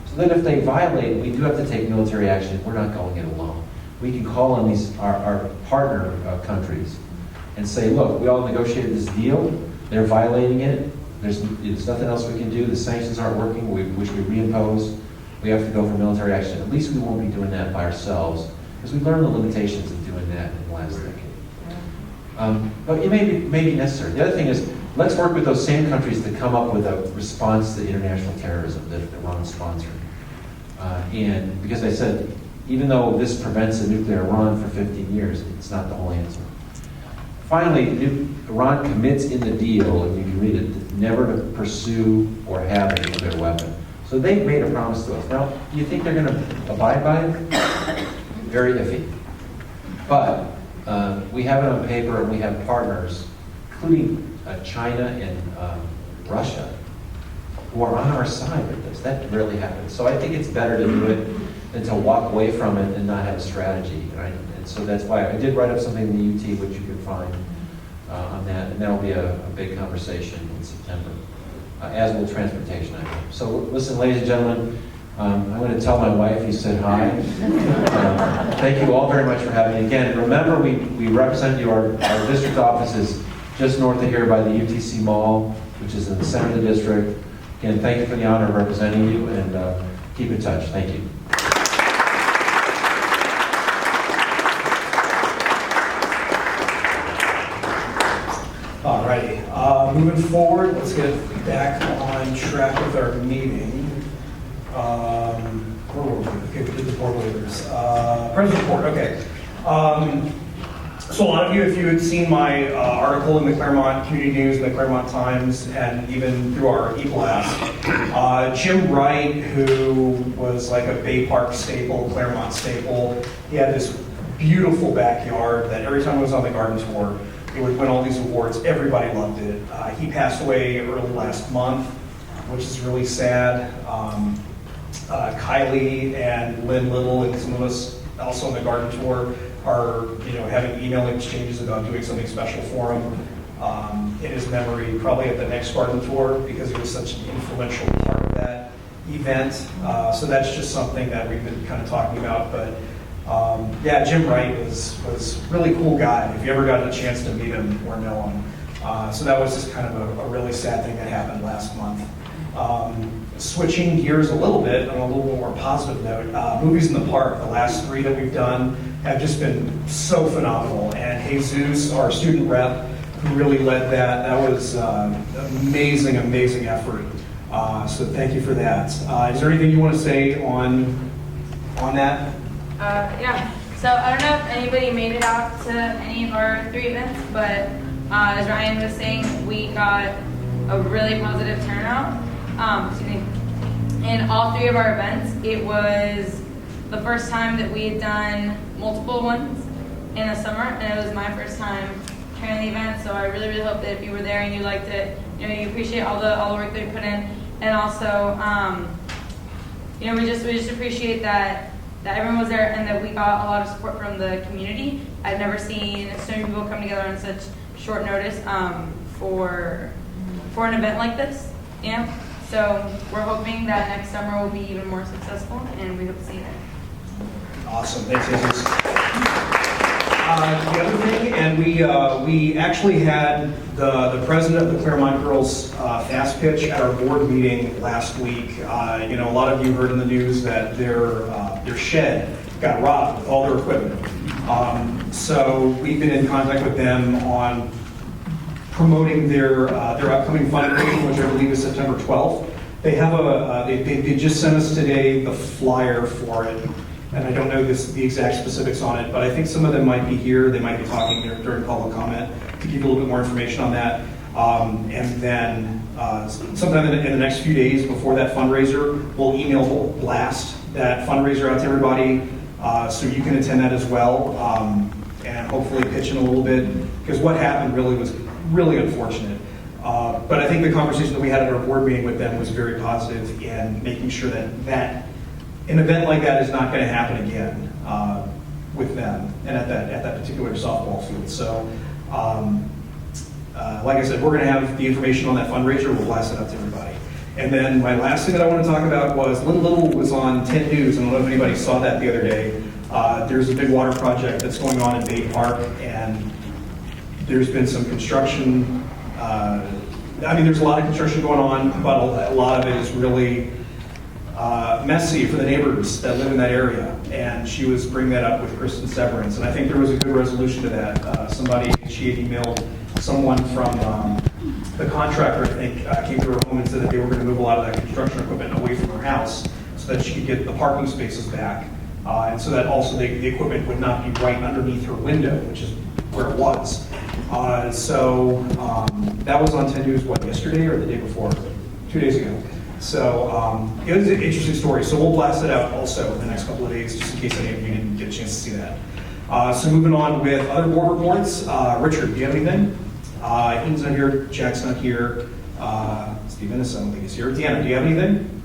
So that if they violate, we do have to take military action. We're not going it alone. We can call on our partner countries and say, look, we all negotiated this deal. They're violating it. There's nothing else we can do. The sanctions aren't working, which we reimpose. We have to go for military action. At least we won't be doing that by ourselves, because we learned the limitations of doing that in the last decade. But it may be necessary. The other thing is, let's work with those same countries to come up with a response to international terrorism that Iran is sponsoring. And because I said, even though this prevents a nuclear Iran for 15 years, it's not the whole answer. Finally, Iran commits in the deal, and you can read it, never to pursue or have a nuclear weapon. So they've made a promise to us. Now, do you think they're going to abide by it? Very iffy. But we have it on paper, and we have partners, including China and Russia, who are on our side with this. That rarely happens. So I think it's better to do it than to walk away from it and not have a strategy. Right? And so that's why I did write up something in the UT, which you can find on that, and that'll be a big conversation in September, as will transportation, I hope. So listen, ladies and gentlemen, I'm going to tell my wife you said hi. Thank you all very much for having me. Again, remember, we represent you. Our district office is just north of here by the UTC Mall, which is in the center of the district. Again, thank you for the honor of representing you, and keep in touch. Thank you. Alrighty, moving forward, let's get back on track with our meeting. Where were we? Okay, we did the board waivers. President's report, okay. So a lot of you, if you had seen my article in the Clairemont Community News and the Clairemont Times, and even through our e-blast, Jim Wright, who was like a Bay Park staple, Clairemont staple, he had this beautiful backyard that every time I was on the garden tour, it would win all these awards. Everybody loved it. He passed away early last month, which is really sad. Kylie and Lynn Little and some of us also on the garden tour are, having email exchanges about doing something special for him in his memory, probably at the next garden tour, because he was such an influential part of that event. So that's just something that we've been kind of talking about. But yeah, Jim Wright was a really cool guy, if you ever got a chance to meet him or know him. So that was just kind of a really sad thing that happened last month. Switching gears a little bit on a little more positive note, Movies in the Park, the last 3 that we've done have just been so phenomenal. And Jesus, our student rep, who really led that was amazing effort. So thank you for that. Is there anything you want to say on that? Yeah. So I don't know if anybody made it out to any of our 3 events, but as Ryan was saying, we got a really positive turnout. In all 3 of our events, it was the first time that we had done multiple ones in the summer, and it was my first time carrying the event. So I really, really hope that if you were there and you liked it, you appreciate all the work that we put in, and also, we just appreciate that everyone was there and that we got a lot of support from the community. I've never seen so many people come together on such short notice for an event like this. So we're hoping that next summer will be even more successful, and we hope to see you there. Awesome, thanks, Jesus. The other thing, and we actually had the president of the Clairemont Girls Fast Pitch at our board meeting last week. A lot of you heard in the news that their shed got robbed with all their equipment. So we've been in contact with them on promoting their upcoming fundraiser, which I believe is September 12th. They have they just sent us today the flyer for it, and I don't know the exact specifics on it, but I think some of them might be here. They might be talking during public comment to give you a little bit more information on that. And then sometime in the next few days before that fundraiser, we'll blast that fundraiser out to everybody, so you can attend that as well. and hopefully pitch in a little bit, because what happened really was really unfortunate. But I think the conversation that we had at our board meeting with them was very positive in making sure that an event like that is not going to happen again with them and at that particular softball field. So, like I said, we're going to have the information on that fundraiser. We'll blast it out to everybody. And then my last thing that I want to talk about was Lynn Little was on 10 News. I don't know if anybody saw that the other day. There's a big water project that's going on in Bay Park, and there's been some construction. There's a lot of construction going on, but a lot of it is really messy for the neighbors that live in that area. And she was bringing that up with Kristen Severance, and I think there was a good resolution to that. She had emailed someone from the contractor, I think, came to her home and said that they were going to move a lot of that construction equipment away from her house so that she could get the parking spaces back. And so that also the equipment would not be right underneath her window, which is where it was. That was on 10 News, yesterday or the day before? 2 days ago. So it was an interesting story. So we'll blast it out also in the next couple of days, just in case any of you didn't get a chance to see that. So moving on with other board reports. Richard, do you have anything? Ian's not here, Jack's not here. Steve Ennis, I don't think he's here. Deanna, do you have anything?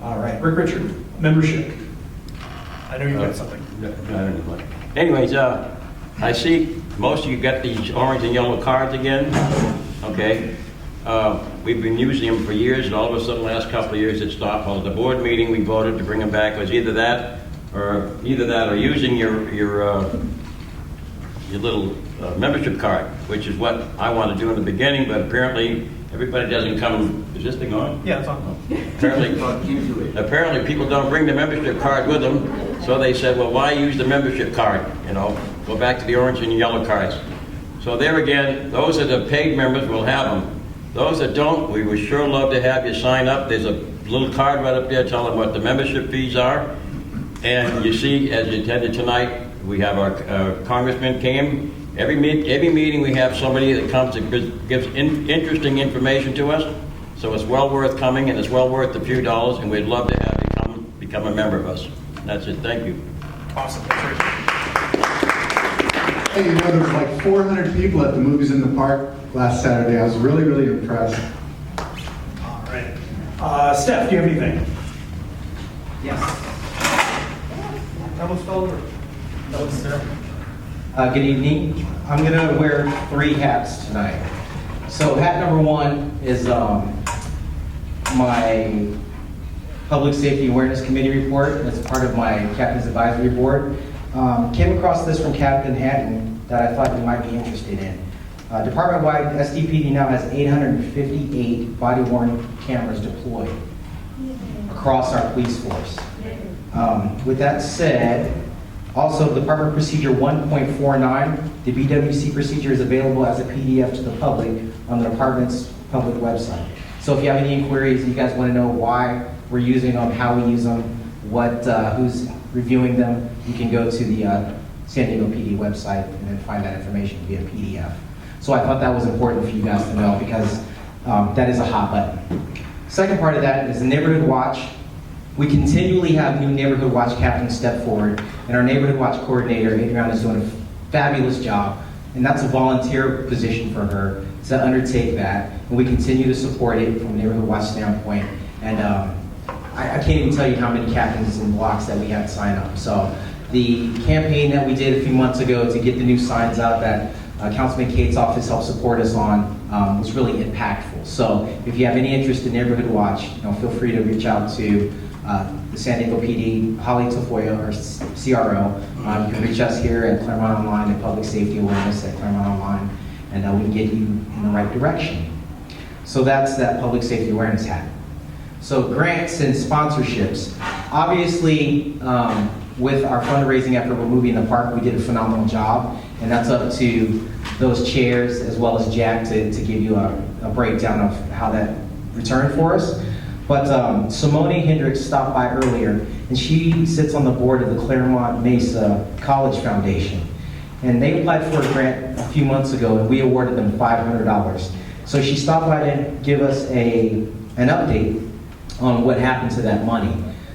All right, Richard, membership. I know you've got something. Anyways, I see most of you got these orange and yellow cards again. Okay. We've been using them for years, and all of a sudden, the last couple of years, it stopped. Well, at the board meeting, we voted to bring them back. It was either that or using your little membership card, which is what I want to do in the beginning, but apparently everybody doesn't come. Is this thing on? Yeah, it's on. Apparently people don't bring the membership card with them, so they said, well, why use the membership card? Go back to the orange and yellow cards. So there again, those that are paid members will have them. Those that don't, we would sure love to have you sign up. There's a little card right up there telling what the membership fees are. And you see, as you attended tonight, we have our congressman came. Every meeting we have somebody that comes and gives interesting information to us. So it's well worth coming, and it's well worth a few dollars, and we'd love to have you become a member of us. That's it. Thank you. Awesome. Hey, there's like 400 people at the Movies in the Park last Saturday. I was really, really impressed. All right. Steph, do you have anything? Yes. Almost fell over. Hello, sir. Good evening. I'm going to wear 3 hats tonight. So hat number 1 is my Public Safety Awareness Committee report. It's part of my Captain's Advisory Board. Came across this from Captain Hatton that I thought you might be interested in. Department-wide, SDPD now has 858 body-worn cameras deployed across our police force. With that said, also Department Procedure 1.49, the BWC procedure is available as a PDF to the public on the department's public website. So if you have any inquiries and you guys want to know why we're using them, how we use them, who's reviewing them, you can go to the San Diego PD website and then find that information via PDF. So I thought that was important for you guys to know because that is a hot button. Second part of that is the Neighborhood Watch. We continually have new Neighborhood Watch captains step forward, and our Neighborhood Watch coordinator, Adriana, is doing a fabulous job, and that's a volunteer position for her to undertake that, and we continue to support it from a Neighborhood Watch standpoint. And I can't even tell you how many captains and blocks that we had sign up. So the campaign that we did a few months ago to get the new signs out that Councilman Cate's office helped support us on was really impactful. So if you have any interest in Neighborhood Watch, feel free to reach out to the San Diego PD, Holly Tafoya, or CRO. You can reach us here at Clairemont Online and Public Safety Awareness at Clairemont Online, and we can get you in the right direction. So that's that Public Safety Awareness hat. So grants and sponsorships. Obviously, with our fundraising effort, we're moving the park. We did a phenomenal job, and that's up to those chairs as well as Jack to give you a breakdown of how that returned for us. But Simone Hendricks stopped by earlier, and she sits on the board of the Claremont Mesa College Foundation. And they applied for a grant a few months ago, and we awarded them $500. So she stopped by to give us an update on what happened to that money.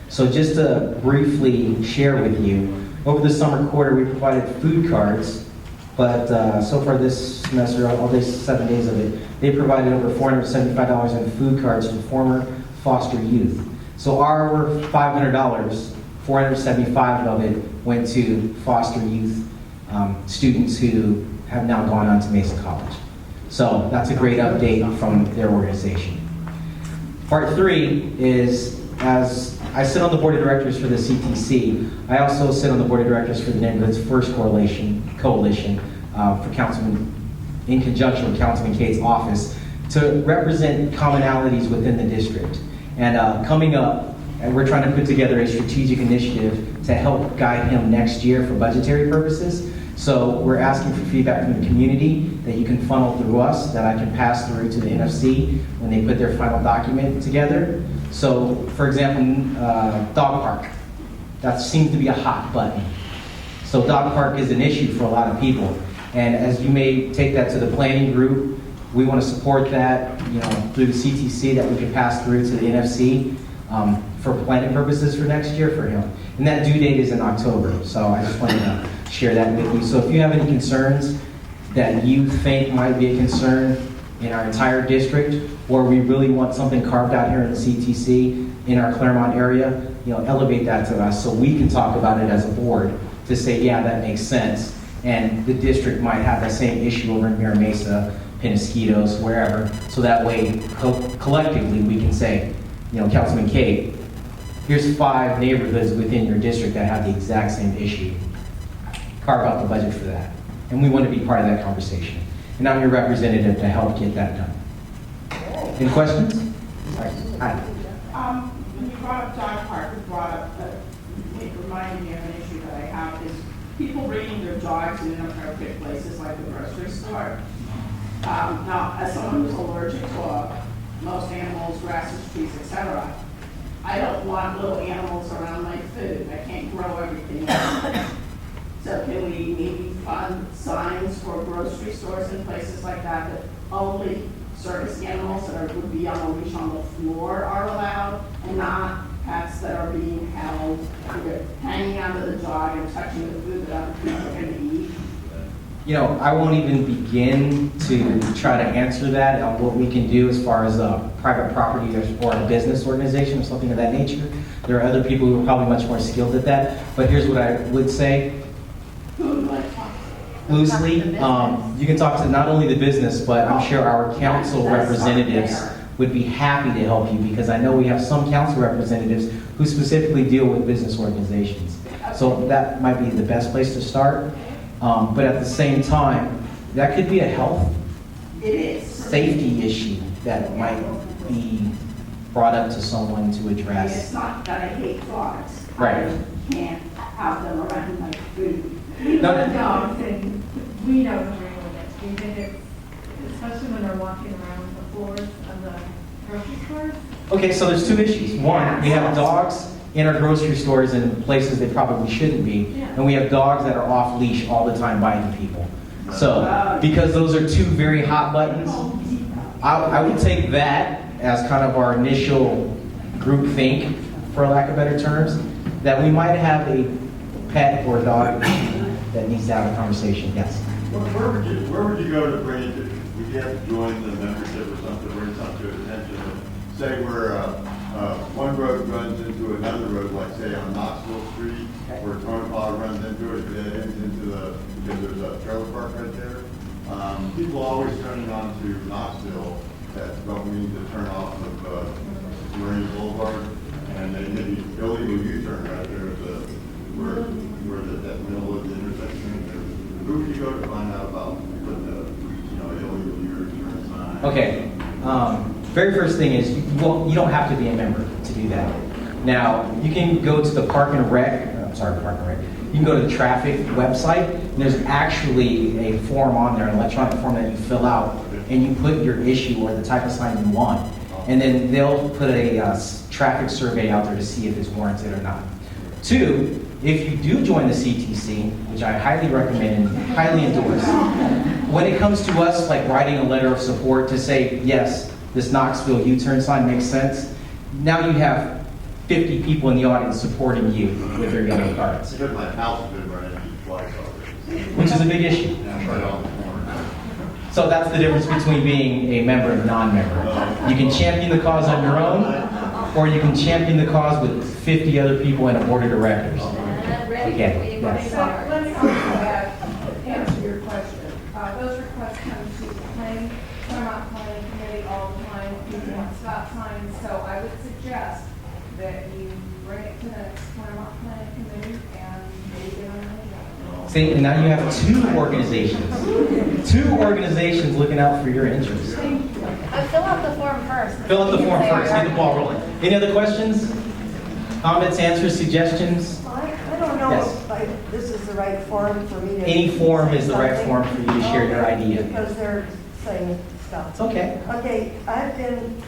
So just to briefly share with you, over the summer quarter, we provided food cards But so far this semester, all these 7 days of it, they provided over $475 in food cards to former foster youth. So our $500, 475 of it went to foster youth students who have now gone on to Mesa College. So that's a great update from their organization. Part 3 is, as I sit on the board of directors for the CTC, I also sit on the board of directors for the Neighborhoods First Coalition for Councilman, in conjunction with Councilman Cade's office, to represent commonalities within the district. And coming up, and we're trying to put together a strategic initiative to help guide him next year for budgetary purposes. So we're asking for feedback from the community that you can funnel through us, that I can pass through to the NFC when they put their final document together. So, for example, dog park. That seems to be a hot button. So dog park is an issue for a lot of people. And as you may take that to the planning group, we want to support that, through the CTC, that we can pass through to the NFC for planning purposes for next year for him. And that due date is in October. So I just wanted to share that with you. So if you have any concerns that you think might be a concern in our entire district, or we really want something carved out here in the CTC in our Clairemont area, elevate that to us so we can talk about it as a board to say, yeah, that makes sense. And the district might have that same issue over in Mira Mesa, Penasquitos, wherever. So that way, collectively, we can say, Councilman Cade, here's 5 neighborhoods within your district that have the exact same issue. Carve out the budget for that. And we want to be part of that conversation. And I'm your representative to help get that done. Any questions? All right. Hi. When you brought up dog park, it reminded me of an issue that I have is people bringing their dogs in inappropriate places like the grocery store. Now, as someone who's allergic to most animals, grasses, trees, etc., I don't want little animals around my food. I can't grow everything else. So can we maybe fund signs for grocery stores and places like that that only service animals that would be on a leash on the floor are allowed, and not pets that are being held, either hanging onto the dog and touching the food that other people are going to eat? I won't even begin to try to answer that on what we can do as far as a private property or a business organization or something of that nature. There are other people who are probably much more skilled at that. But here's what I would say. Loosely, you can talk to not only the business, but I'm sure our council representatives would be happy to help you, because I know we have some council representatives who specifically deal with business organizations. So that might be the best place to start. But at the same time, that could be a health safety issue that might be brought up to someone to address. It's not that I hate dogs. Right. I can't have them around my food. We love dogs, and we don't agree with it. We think it's, especially when they're walking around the floors of the grocery stores. Okay, so there's 2 issues. One, we have dogs in our grocery stores in places they probably shouldn't be, and we have dogs that are off leash all the time biting people. So, because those are 2 very hot buttons, I would take that as kind of our initial group think, for lack of better terms, that we might have a pet or dog that needs to have a conversation. Yes. Where would you go to bring it to? Would you have to join the membership or something, bring something to attention? Say where one road runs into another road, like say on Knoxville Street, where Tonopah runs into it, it ends into because there's a trailer park right there. People always turning on to Knoxville that don't mean to turn off of Marine Boulevard, and they maybe illegal U-turn right there at where that middle of the intersection. Who would you go to find out about putting the illegal U-turn sign? Okay. Very first thing is you don't have to be a member to do that. Now you can go to the Park and Rec. You can go to the traffic website, and there's actually a form on there, an electronic form that you fill out, and you put your issue or the type of sign you want, and then they'll put a traffic survey out there to see if it's warranted or not. 2, if you do join the CTC, which I highly recommend and highly endorse, when it comes to us like writing a letter of support to say, yes, this Knoxville U-turn sign makes sense, now you have 50 people in the audience supporting you with their yellow cards. Because my house has been running into twice already. which is a big issue. So that's the difference between being a member and a non-member. You can champion the cause on your own, or you can champion the cause with 50 other people and a board of directors. Okay, yes. So let me answer your question. Those requests come to the Claremont Planning Committee all the time. People want stop signs, so I would suggest that you bring it to the next Claremont Planning Committee and maybe get on the agenda. See, and now you have two organizations looking out for your interests. Fill out the form first. Fill out the form first, get the ball rolling. Any other questions? Comments, answers, suggestions? I don't know Yes. if this is the right forum for me to... Any forum say is the right something. forum for you to share your idea. Because they're saying stuff. It's okay. Okay, I've been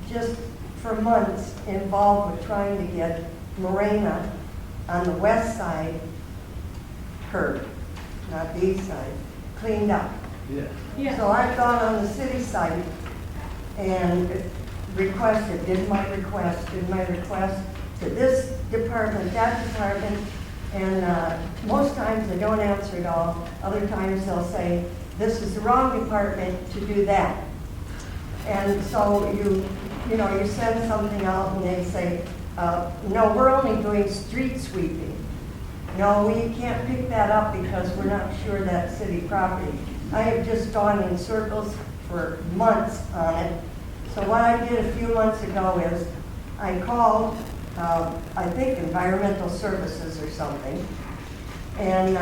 just for months involved with trying to get Morena on the west side curb, not the east side, cleaned up. Yeah. So I've gone on the city site and did my request to this department, that department, and most times they don't answer at all. Other times they'll say, this is the wrong department to do that. And so you send something out and they say, no, we're only doing street sweeping. No, we can't pick that up because we're not sure that's city property. I have just gone in circles for months on it. So what I did a few months ago is I called, I think Environmental Services or something, and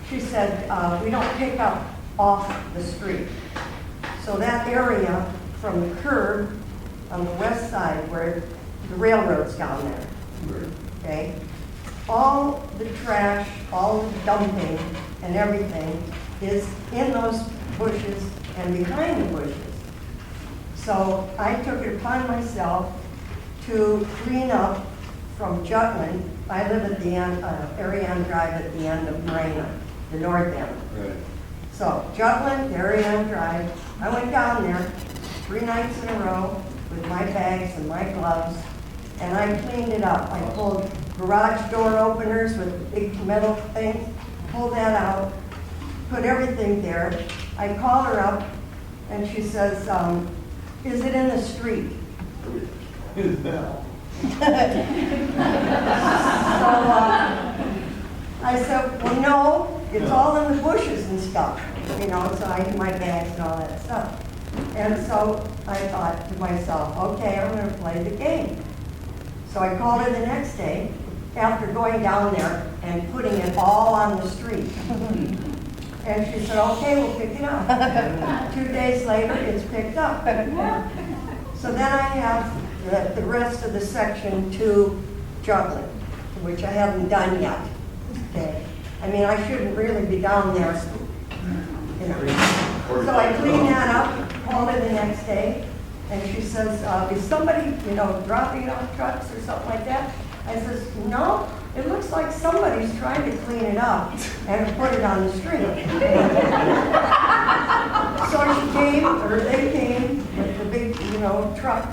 she said, we don't pick up off the street. So that area from the curb on the west side where the railroad's down there, okay? All the trash, all the dumping and everything is in those bushes and behind the bushes. So I took it upon myself to clean up from Jutland. I live at the end, Ariane Drive at the end of Morena, the north end. Right. So Jutland, Ariane Drive, I went down there 3 nights in a row with my bags and my gloves, and I cleaned it up. I pulled garage door openers with big metal things, pulled that out, put everything there. I called her up, and she says, is it in the street? So I said, well, no, it's all in the bushes and stuff, so I had my bags and all that stuff. And so I thought to myself, okay, I'm going to play the game. So I called her the next day after going down there and putting it all on the street. And she said, okay, we'll pick it up. 2 days later, it's picked up. So then I have the rest of the section to Jutland, which I haven't done yet. Okay. I mean, I shouldn't really be down there. So I cleaned that up, called her the next day, and she says, is somebody, dropping it off trucks or something like that? I says, no, it looks like somebody's trying to clean it up and put it on the street. So they came with the big, truck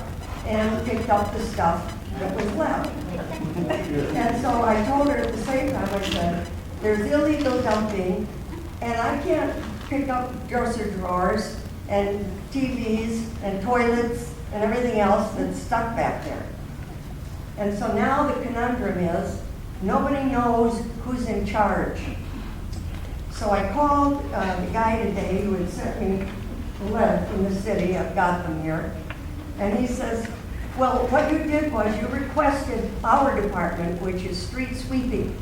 and picked up the stuff that was left. And so I told her at the same time, I said, there's illegal dumping, and I can't pick up dresser drawers and TVs and toilets and everything else that's stuck back there. And so now the conundrum is, nobody knows who's in charge. So I called the guy today who had sent me a letter from the city, I've got them here, and he says, well, what you did was you requested our department, which is street sweeping.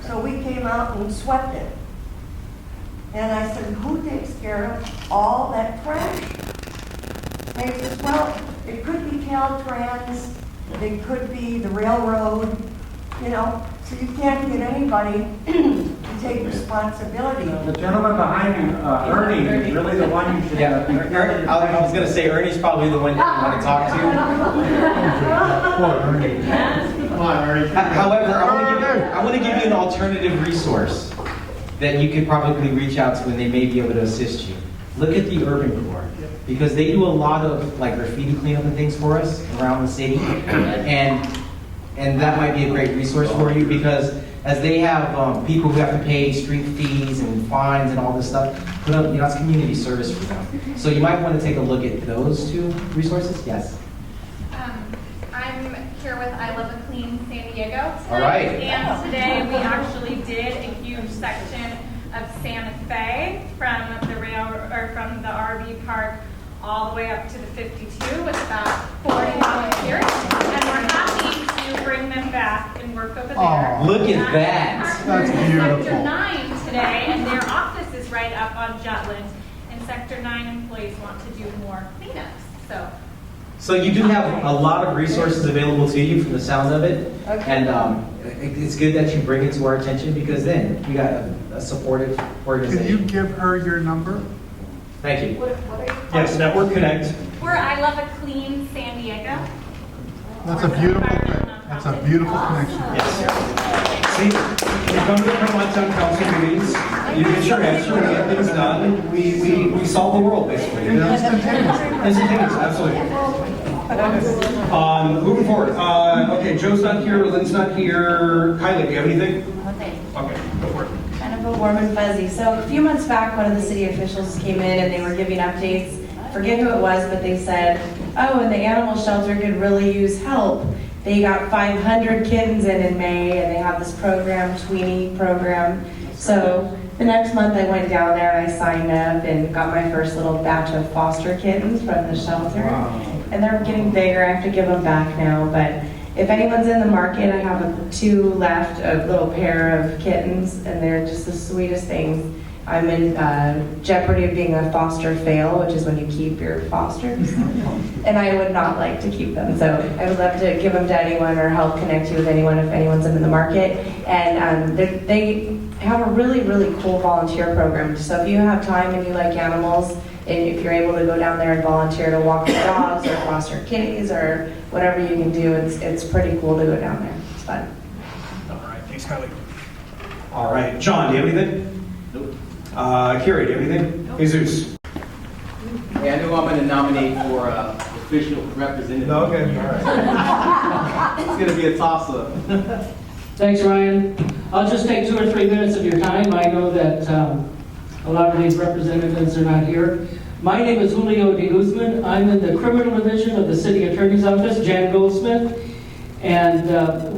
So we came out and swept it. And I said, who takes care of all that trash? And he says, well, it could be Caltrans, it could be the railroad, so you can't get anybody to take responsibility. The gentleman behind you, Ernie, is really the one you should... Yeah, Ernie, I was going to say Ernie's probably the one you want to talk to. Poor Ernie. Come on, Ernie. However, I want to give you an alternative resource that you could probably reach out to and they may be able to assist you. Look at the Urban Corps, because they do a lot of graffiti cleanup and things for us around the city, and that might be a great resource for you, because as they have people who have to pay street fees and fines and all this stuff, put up, it's community service for them. So you might want to take a look at those two resources. Yes. I'm here with I Love a Clean San Diego tonight. All right. And today we actually did a huge section of Santa Fe from the RV park all the way up to the 52 with about 40 volunteers. And we're happy to bring them back and work over there. Look at that. That's beautiful. Sector 9 today, and their office is right up on Jutland. And Sector 9 employees want to do more cleanups. So you do have a lot of resources available to you from the sound of it. Okay. And it's good that you bring it to our attention because then we got a supportive organization. Can you give her your number? Thank you. What are you Yes, Network Connect. We're I Love a Clean San Diego. That's a beautiful thing. That's a beautiful connection. See, when you come to the Clairemont Town Council meetings, you get your answer, we get things done, we solve the world, basically. Instantaneous, absolutely. Moving forward, okay, Joe's not here, Lynn's not here. Kylie, do you have anything? Okay, go for it. Kind of a warm and fuzzy. So a few months back, one of the city officials came in and they were giving updates. Forget who it was, but they said, oh, and the animal shelter could really use help. They got 500 kittens in May, and they have this program, Tweenie program. So the next month I went down there, I signed up and got my first little batch of foster kittens from the shelter. And they're getting bigger, I have to give them back now, but if anyone's in the market, I have 2 left, a little pair of kittens, and they're just the sweetest things. I'm in jeopardy of being a foster fail, which is when you keep your fosters. And I would not like to keep them. So I would love to give them to anyone or help connect you with anyone if anyone's in the market. And they have a really, really cool volunteer program. So if you have time and you like animals, and if you're able to go down there and volunteer to walk the dogs or foster kitties or whatever you can do, it's pretty cool to go down there. It's fun. All right, thanks, Kylie. All right, John, do you have anything? Nope. Kira, do you have anything? Jesus. Yeah, I know I'm going to nominate for official representative. Okay, all right. It's going to be a toss-up. Thanks, Ryan. I'll just take 2 or 3 minutes of your time. I know that a lot of these representatives are not here. My name is Julio de Guzman. I'm in the criminal division of the city attorney's office, Jan Goldsmith. And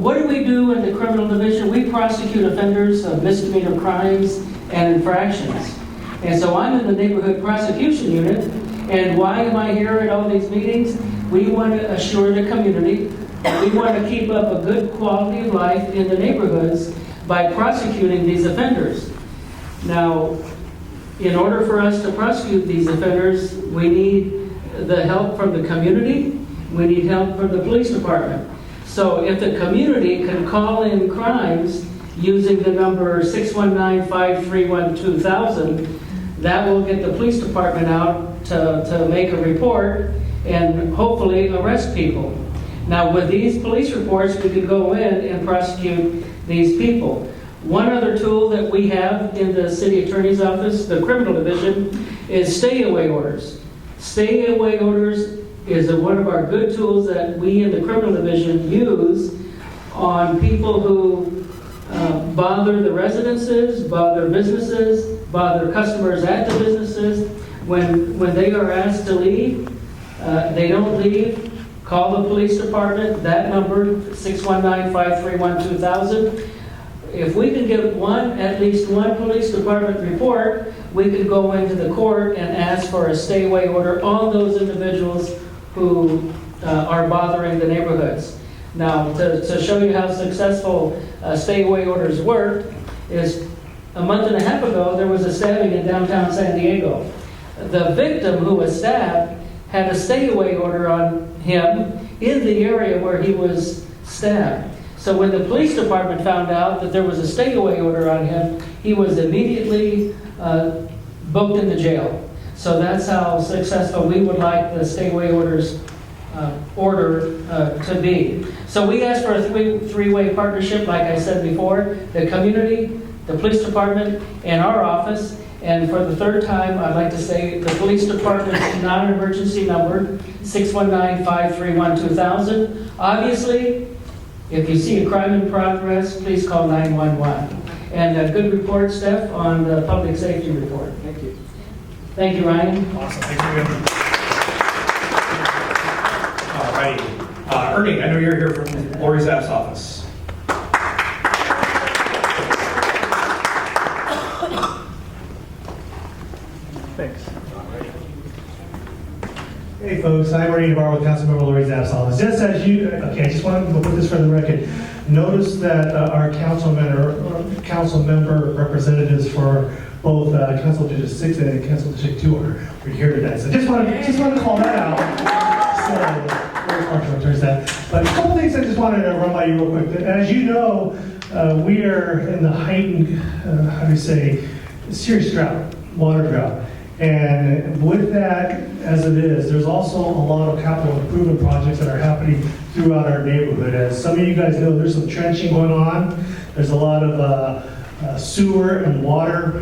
what do we do in the criminal division? We prosecute offenders of misdemeanor crimes and infractions. And so I'm in the neighborhood prosecution unit. And why am I here at all these meetings? We want to assure the community. We want to keep up a good quality of life in the neighborhoods by prosecuting these offenders. Now, in order for us to prosecute these offenders, we need the help from the community. We need help from the police department. So if the community can call in crimes using the number 619-531-2000, that will get the police department out to make a report and hopefully arrest people. Now with these police reports, we can go in and prosecute these people. One other tool that we have in the city attorney's office, the criminal division, is stay-away orders. Stay-away orders is one of our good tools that we in the criminal division use on people who bother the residences, bother businesses, bother customers at the businesses. When they are asked to leave, they don't leave. Call the police department, that number, 619-531-2000. If we can get at least one police department report, we could go into the court and ask for a stay-away order on those individuals who are bothering the neighborhoods. Now, to show you how successful stay-away orders work, is a month and a half ago, there was a stabbing in downtown San Diego. The victim who was stabbed had a stay-away order on him in the area where he was stabbed. So when the police department found out that there was a stay-away order on him, he was immediately booked in the jail. So that's how successful we would like the stay-away orders to be. So we asked for a three-way partnership, like I said before, the community, the police department, and our office. And for the third time, I'd like to say the police department's non-emergency number, 619-531-2000. Obviously, If you see a crime in progress, please call 911. And a good report, Steph, on the public safety report. Thank you. Thank you, Ryan. Awesome, thank you. All right, Ernie, I know you're here from Lori Zapp's office. Thanks. Hey folks, I'm Ernie Navarro with Councilmember Lori Zapp's office. Just as you, okay, I just wanted to put this for the record. Notice that our council member representatives for both Council District 6 and Council District 2 are here today. So just want to call that out. So, very partial towards that. But a couple things I just wanted to run by you real quick. As you know, we are in the heightened, how do you say, serious drought, water drought. And with that, as it is, there's also a lot of capital improvement projects that are happening throughout our neighborhood. As some of you guys know, there's some trenching going on. There's a lot of sewer and water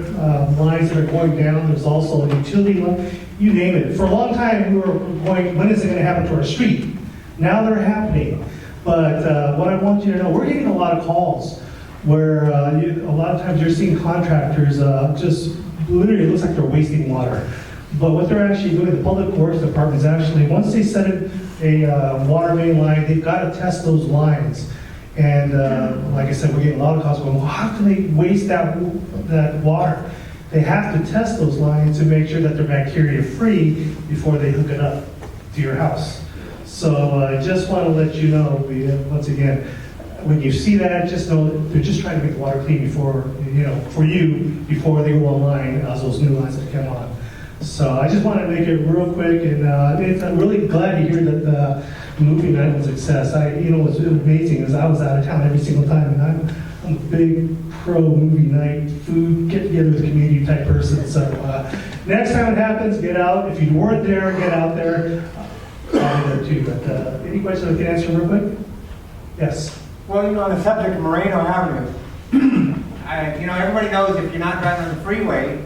lines that are going down. There's also a utility line, you name it. For a long time, we were going, when is it going to happen to our street? Now they're happening. But what I want you to know, we're getting a lot of calls where a lot of times you're seeing contractors just literally, it looks like they're wasting water. But what they're actually doing, the Public Works Department is actually, once they set a water main line, they've got to test those lines. And like I said, we're getting a lot of calls going, well, how can they waste that water? They have to test those lines to make sure that they're bacteria free before they hook it up to your house. So I just want to let you know, once again, when you see that, just know that they're just trying to make the water clean before, for you, before they go online as those new lines that come on. So I just want to make it real quick, and I'm really glad to hear that the movie night was a success. What's amazing is I was out of town every single time, and I'm a big pro movie night, food, get together with community type person. So next time it happens, get out. If you weren't there, get out there. I'll be there too. But any questions I can answer real quick? Yes. Well, on the subject of Moreno Avenue, everybody knows if you're not driving on the freeway,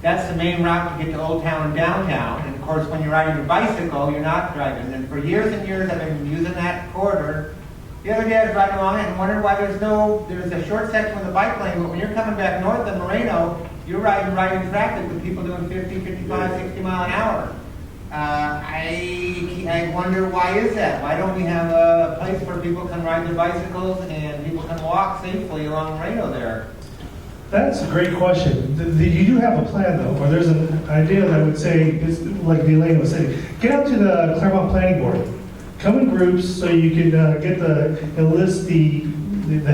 that's the main route to get to Old Town and downtown. And of course, when you're riding your bicycle, you're not driving. And for years and years, I've been using that corridor. The other day, I was riding along it and wondered why there's a short section with a bike lane, but when you're coming back north of Moreno, you're riding right in traffic with people doing 50, 55, 60 mile an hour. I wonder why is that? Why don't we have a place where people can ride their bicycles and people can walk safely along Moreno there? That's a great question. You do have a plan though, or there's an idea that I would say, is like Elaine was saying, get out to the Clairemont Planning Board. Come in groups so you can enlist the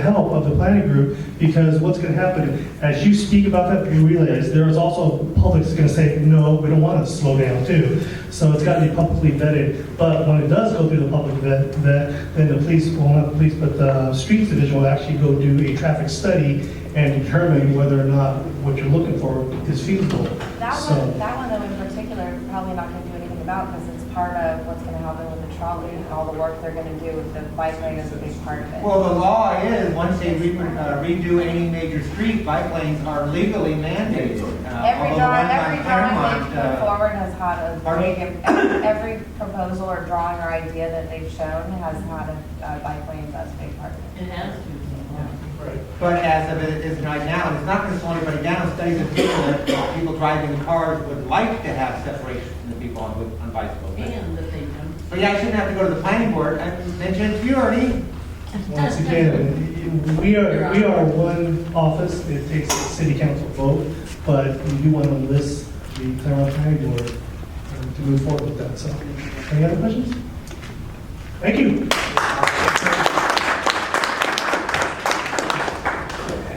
help of the planning group, because what's going to happen as you speak about that, you realize there is also public that's going to say, no, we don't want to slow down too. So it's got to be publicly vetted. But when it does go through the public vet, then the police, well not the police, but the streets division will actually go do a traffic study and determine whether or not what you're looking for is feasible. That one though in particular, probably not going to do anything about, because it's part of what's going to happen with the trolley and all the work they're going to do with the bike lane is a big part of it. Well, the law is, once they redo any major street, bike lanes are legally mandated. Every drawing they've put forward has had a big, every proposal or drawing or idea that they've shown has had a bike lane as a big part of it. It has to. But as of it is right now, and it's not going to slow anybody down, studies have proven that people driving cars would like to have separation from the people on bicycles. And that they don't. But yeah, I shouldn't have to go to the planning board. I mentioned it to you, Ernie. Once again, we are one office. It takes a city council vote, but we do want to enlist the Clairemont Planning Board to move forward with that. So, any other questions? Thank you.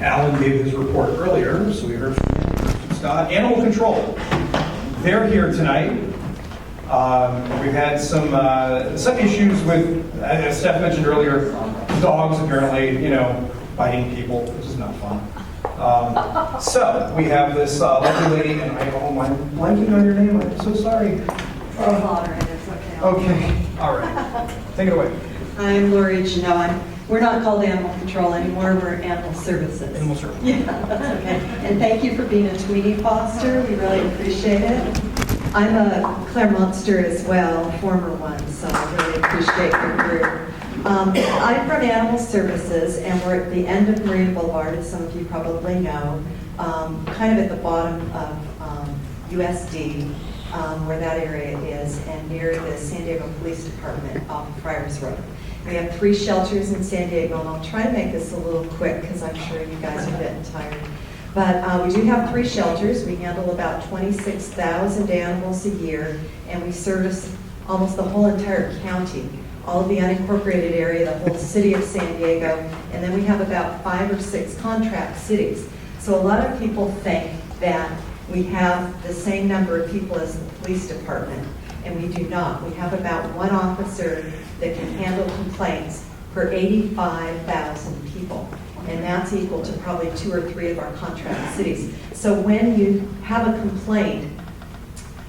Alan gave his report earlier, so we heard from Scott. Animal control. They're here tonight. We've had some issues with, as Steph mentioned earlier, dogs apparently, biting people, which is not fun. So we have this lovely lady, and I'm blanking on your name. I'm so sorry. Okay, all right. Take it away. I'm Lori Janelle. We're not called Animal Control anymore, we're Animal Services. Animal Services. Yeah, that's okay. And thank you for being a Tweety foster, we really appreciate it. I'm a Clairemontster as well, former one, so I really appreciate your group. I'm from Animal Services, and we're at the end of Marina Boulevard, as some of you probably know, kind of at the bottom of USD, where that area is, and near the San Diego Police Department off of Friars Road. We have 3 shelters in San Diego, and I'll try to make this a little quick because I'm sure you guys are getting tired. But we do have 3 shelters. We handle about 26,000 animals a year, and we service almost the whole entire county, all of the unincorporated area, the whole city of San Diego, and then we have about 5 or 6 contract cities. So a lot of people think that we have the same number of people as the police department, and we do not. We have about 1 officer that can handle complaints for 85,000 people. And that's equal to probably 2 or 3 of our contract cities. So when you have a complaint,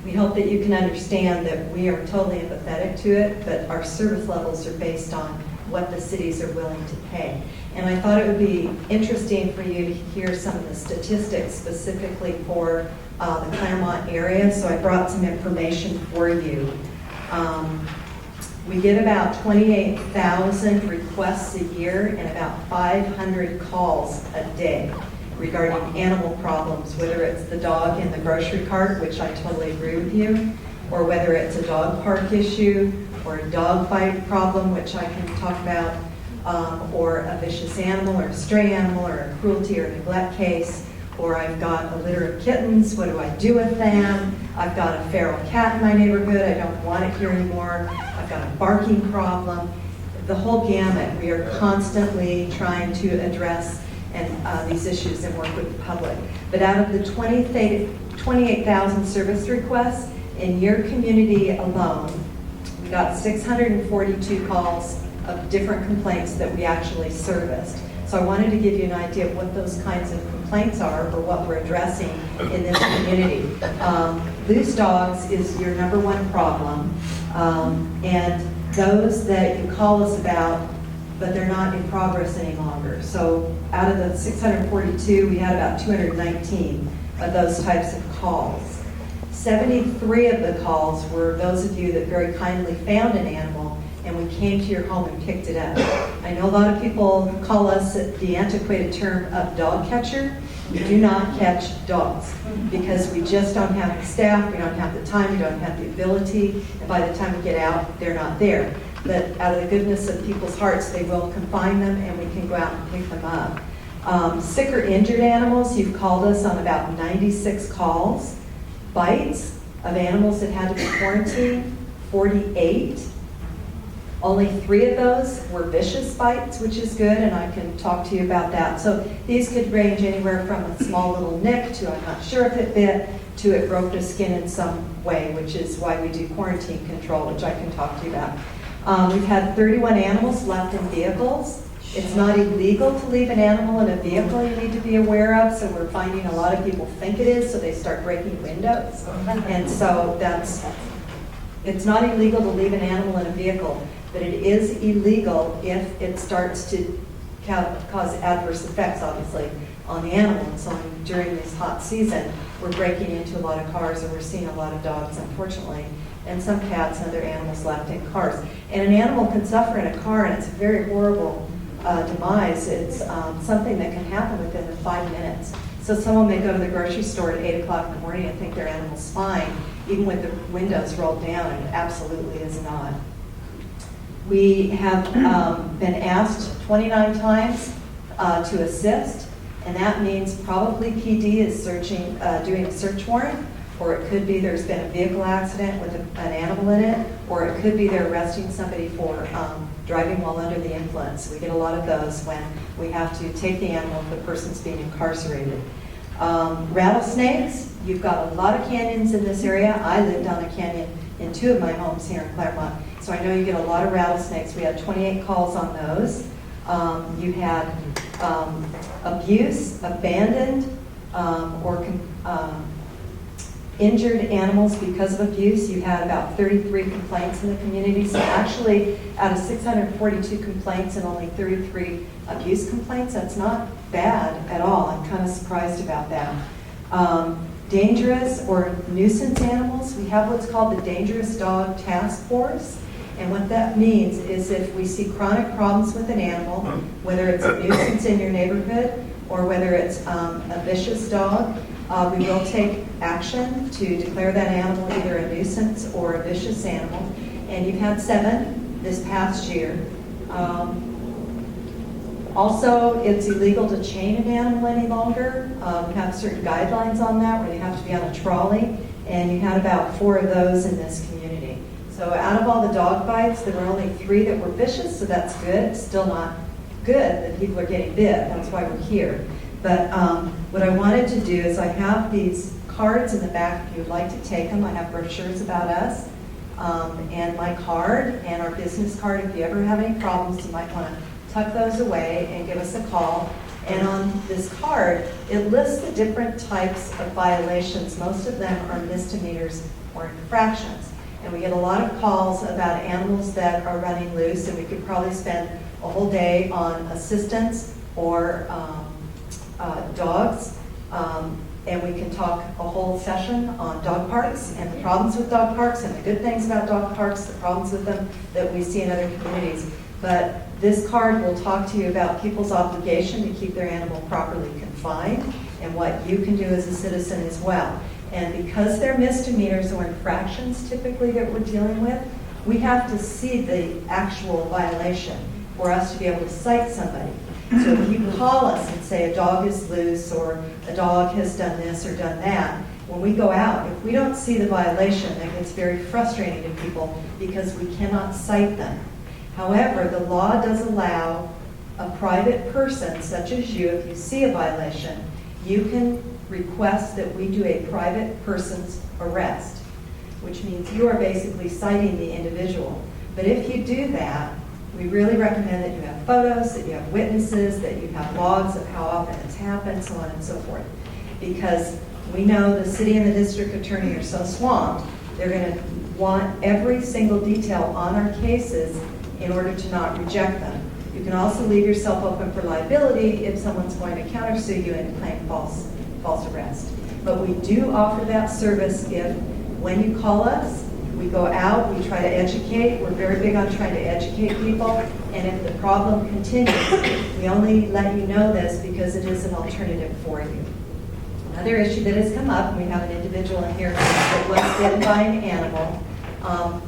we hope that you can understand that we are totally empathetic to it, but our service levels are based on what the cities are willing to pay. And I thought it would be interesting for you to hear some of the statistics specifically for the Clairemont area, so I brought some information for you. We get about 28,000 requests a year and about 500 calls a day regarding animal problems, whether it's the dog in the grocery cart, which I totally agree with you, or whether it's a dog park issue, or a dog fight problem, which I can talk about, or a vicious animal, or a stray animal, or a cruelty or neglect case, or I've got a litter of kittens, what do I do with them? I've got a feral cat in my neighborhood, I don't want it here anymore. I've got a barking problem. The whole gamut. We are constantly trying to address these issues and work with the public. But out of the 28,000 service requests, in your community alone, we got 642 calls of different complaints that we actually serviced. So I wanted to give you an idea of what those kinds of complaints are or what we're addressing in this community. Loose dogs is your #1 problem, and those that you call us about, but they're not in progress any longer. So out of the 642, we had about 219 of those types of calls. 73 of the calls were those of you that very kindly found an animal and we came to your home and picked it up. I know a lot of people call us the antiquated term of dog catcher. We do not catch dogs because we just don't have the staff, we don't have the time, we don't have the ability, and by the time we get out, they're not there. But out of the goodness of people's hearts, they will confine them and we can go out and pick them up. Sick or injured animals, you've called us on about 96 calls. Bites of animals that had to be quarantined, 48. Only 3 of those were vicious bites, which is good, and I can talk to you about that. So these could range anywhere from a small little nick to I'm not sure if it bit, to it broke the skin in some way, which is why we do quarantine control, which I can talk to you about. We've had 31 animals left in vehicles. It's not illegal to leave an animal in a vehicle you need to be aware of, so we're finding a lot of people think it is, so they start breaking windows. And so it's not illegal to leave an animal in a vehicle, but it is illegal if it starts to cause adverse effects, obviously, on the animal. And so during this hot season, we're breaking into a lot of cars and we're seeing a lot of dogs, unfortunately, and some cats and other animals left in cars. And an animal can suffer in a car, and it's a very horrible demise. It's something that can happen within 5 minutes. So someone may go to the grocery store at 8 o'clock in the morning and think their animal's fine, even with the windows rolled down, and it absolutely is not. We have been asked 29 times to assist, and that means probably PD is doing a search warrant, or it could be there's been a vehicle accident with an animal in it, or it could be they're arresting somebody for driving while under the influence. We get a lot of those when we have to take the animal if the person's being incarcerated. Rattlesnakes, you've got a lot of canyons in this area. I lived on a canyon in 2 of my homes here in Clairemont, so I know you get a lot of rattlesnakes. We had 28 calls on those. You had abuse, abandoned, or injured animals because of abuse. You had about 33 complaints in the community. So actually, out of 642 complaints and only 33 abuse complaints, that's not bad at all. I'm kind of surprised about that. Dangerous or nuisance animals, we have what's called the Dangerous Dog Task Force. And what that means is if we see chronic problems with an animal, whether it's a nuisance in your neighborhood or whether it's a vicious dog, we will take action to declare that animal either a nuisance or a vicious animal. And you've had 7 this past year. Also, it's illegal to chain an animal any longer. We have certain guidelines on that where you have to be on a trolley, and you had about 4 of those in this community. So out of all the dog bites, there were only 3 that were vicious, so that's good. Still not good that people are getting bit. That's why we're here. But what I wanted to do is I have these cards in the back if you would like to take them. I have brochures about us and my card and our business card. If you ever have any problems, you might want to tuck those away and give us a call. And on this card, it lists the different types of violations. Most of them are misdemeanors or infractions. And we get a lot of calls about animals that are running loose, and we could probably spend a whole day on assistance or dogs. And we can talk a whole session on dog parks and the problems with dog parks and the good things about dog parks, the problems with them that we see in other communities. But this card will talk to you about people's obligation to keep their animal properly confined and what you can do as a citizen as well. And because they're misdemeanors or infractions typically that we're dealing with, we have to see the actual violation for us to be able to cite somebody. So if you call us and say a dog is loose or a dog has done this or done that, when we go out, if we don't see the violation, that gets very frustrating to people because we cannot cite them. However, the law does allow a private person, such as you, if you see a violation, you can request that we do a private person's arrest, which means you are basically citing the individual. But if you do that, we really recommend that you have photos, that you have witnesses, that you have logs of how often it's happened, so on and so forth. Because we know the city and the district attorney are so swamped, they're going to want every single detail on our cases in order to not reject them. You can also leave yourself open for liability if someone's going to countersue you and claim false arrest. But we do offer that service if, when you call us, we go out, we try to educate. We're very big on trying to educate people. And if the problem continues, we only let you know this because it is an alternative for you. Another issue that has come up, and we have an individual in here that was bitten by an animal.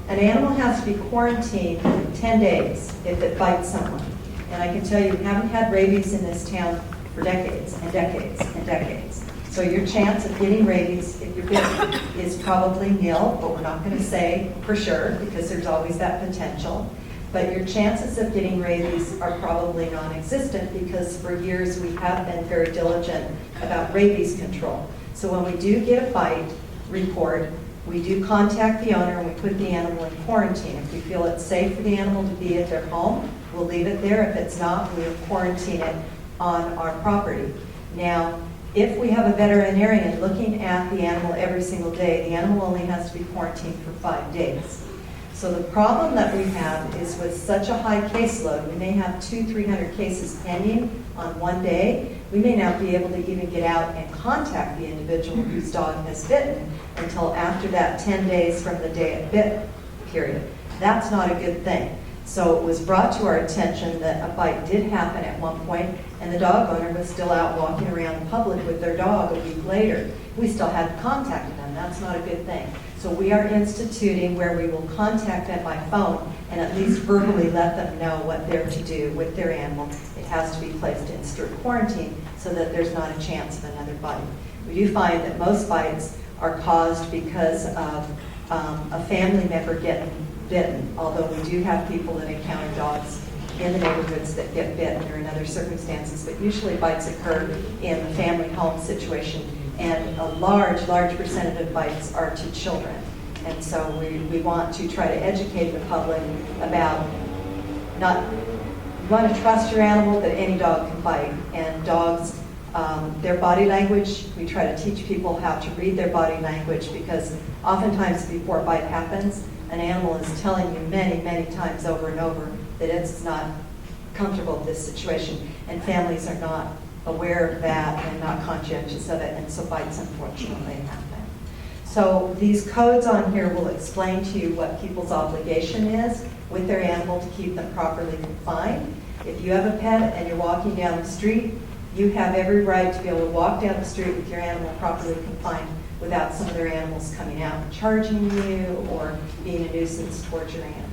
An animal has to be quarantined 10 days if it bites someone. And I can tell you, we haven't had rabies in this town for decades and decades and decades. So your chance of getting rabies if you're bitten is probably nil, but we're not going to say for sure because there's always that potential. But your chances of getting rabies are probably non-existent because for years we have been very diligent about rabies control. So when we do get a bite report, we do contact the owner and we put the animal in quarantine. If we feel it's safe for the animal to be at their home, we'll leave it there. If it's not, we'll quarantine it on our property. Now, if we have a veterinarian looking at the animal every single day, the animal only has to be quarantined for 5 days. So the problem that we have is with such a high caseload, we may have 200-300 cases pending on one day, we may not be able to even get out and contact the individual whose dog has bitten until after that 10 days from the day it bit period. That's not a good thing. So it was brought to our attention that a bite did happen at one point, and the dog owner was still out walking around in public with their dog a week later. We still hadn't contacted them. That's not a good thing. So we are instituting where we will contact them by phone and at least verbally let them know what they're to do with their animal. It has to be placed in strict quarantine so that there's not a chance of another bite. We do find that most bites are caused because of a family member getting bitten, although we do have people that encounter dogs in the neighborhoods that get bitten or in other circumstances, but usually bites occur in the family home situation, and a large percentage of bites are to children. And so we want to try to educate the public about you want to trust your animal, but any dog can bite, and dogs, their body language, we try to teach people how to read their body language because oftentimes before a bite happens, an animal is telling you many times over and over that it's not comfortable with this situation, and families are not aware of that and not conscientious of it, and so bites unfortunately happen. So these codes on here will explain to you what people's obligation is with their animal to keep them properly confined. If you have a pet and you're walking down the street, you have every right to be able to walk down the street with your animal properly confined without some other animals coming out and charging you or being a nuisance towards your animal.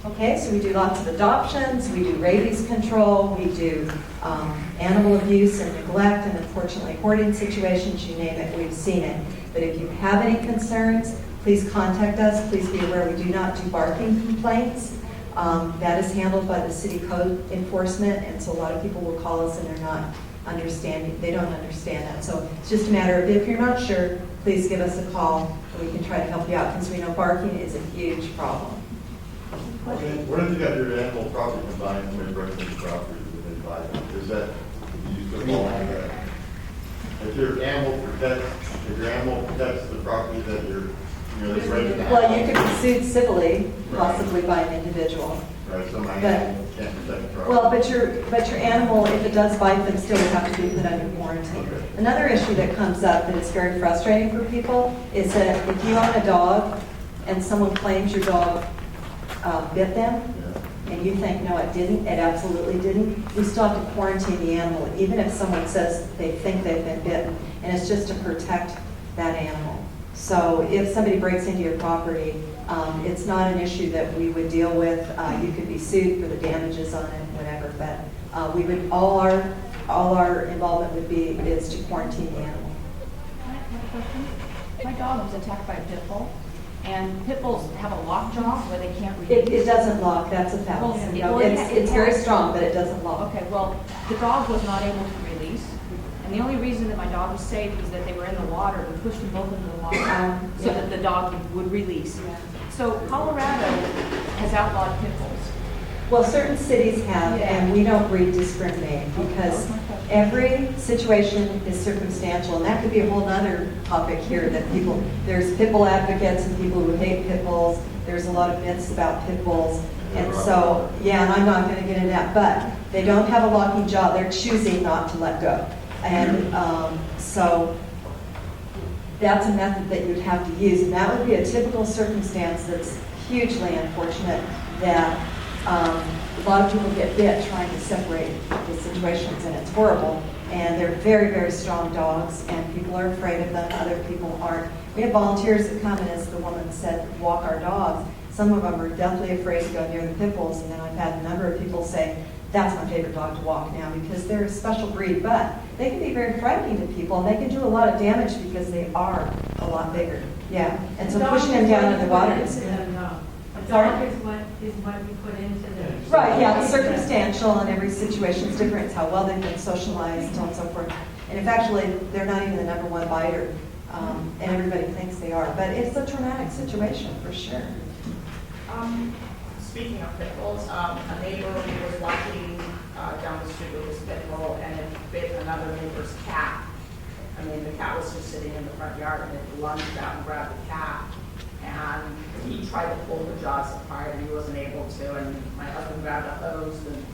Okay, so we do lots of adoptions, we do rabies control, we do animal abuse and neglect, and unfortunately hoarding situations, you name it, we've seen it. But if you have any concerns, please contact us. Please be aware we do not do barking complaints. That is handled by the city code enforcement, and so a lot of people will call us and they're not understanding, they don't understand that. So it's just a matter of, if you're not sure, please give us a call and we can try to help you out, because we know barking is a huge problem. What if you got your animal property combined, somebody breaks into property within 5 minutes? Is that, do you still fall under that? If your animal protects the property that you're, that's rented out. Well, you could be sued civilly, possibly by an individual. Right, so my But- animal can't protect the property. Well, but your animal, if it does bite them, still would have to be put under quarantine. Okay. Another issue that comes up that is very frustrating for people is that if you own a dog and someone claims your dog bit them, and you think, no, it didn't, it absolutely didn't, we still have to quarantine the animal, even if someone says they think they've been bitten, and it's just to protect that animal. So if somebody breaks into your property, it's not an issue that we would deal with. You could be sued for the damages on it, whatever, but we would, all our involvement would be is to quarantine the animal. My dog was attacked by a pit bull, and pit bulls have a lockjaw where they can't release. It doesn't lock, that's a fallacy. No, it's very strong, but it doesn't lock. Okay, well, the dog was not able to release, and the only reason that my dog was safe was that they were in the water. We pushed them both into the water so that the dog would release. So Colorado has outlawed pit bulls. Well, certain cities have, and we don't discriminate, because every situation is circumstantial, and that could be a whole other topic here, that there's pit bull advocates and people who hate pit bulls. There's a lot of myths about pit bulls, and so, and I'm not gonna get into that, but they don't have a locking jaw, they're choosing not to let go. And so that's a method that you'd have to use, and that would be a typical circumstance that's hugely unfortunate, that a lot of people get bit trying to separate the situations, and it's horrible. And they're very, very strong dogs, and people are afraid of them, other people aren't. We have volunteers that come, and as the woman said, walk our dogs. Some of them are definitely afraid to go near the pit bulls, and then I've had a number of people say, that's my favorite dog to walk now, because they're a special breed, but they can be very frightening to people, and they can do a lot of damage because they are a lot bigger. Yeah, and so pushing them down in the water is good. Dog is what you put into them. Right, yeah, it's circumstantial, and every situation is different. It's how well they've been socialized, so on and so forth. And if actually they're not even the number one biter, and everybody thinks they are, but it's a traumatic situation for sure. Speaking of pit bulls, a neighbor was walking down the street with his pit bull, and it bit another neighbor's cat. I mean, the cat was just sitting in the front yard, and it lunged out and grabbed the cat. And he tried to pull the jaws apart, and he wasn't able to. And my husband grabbed a hose and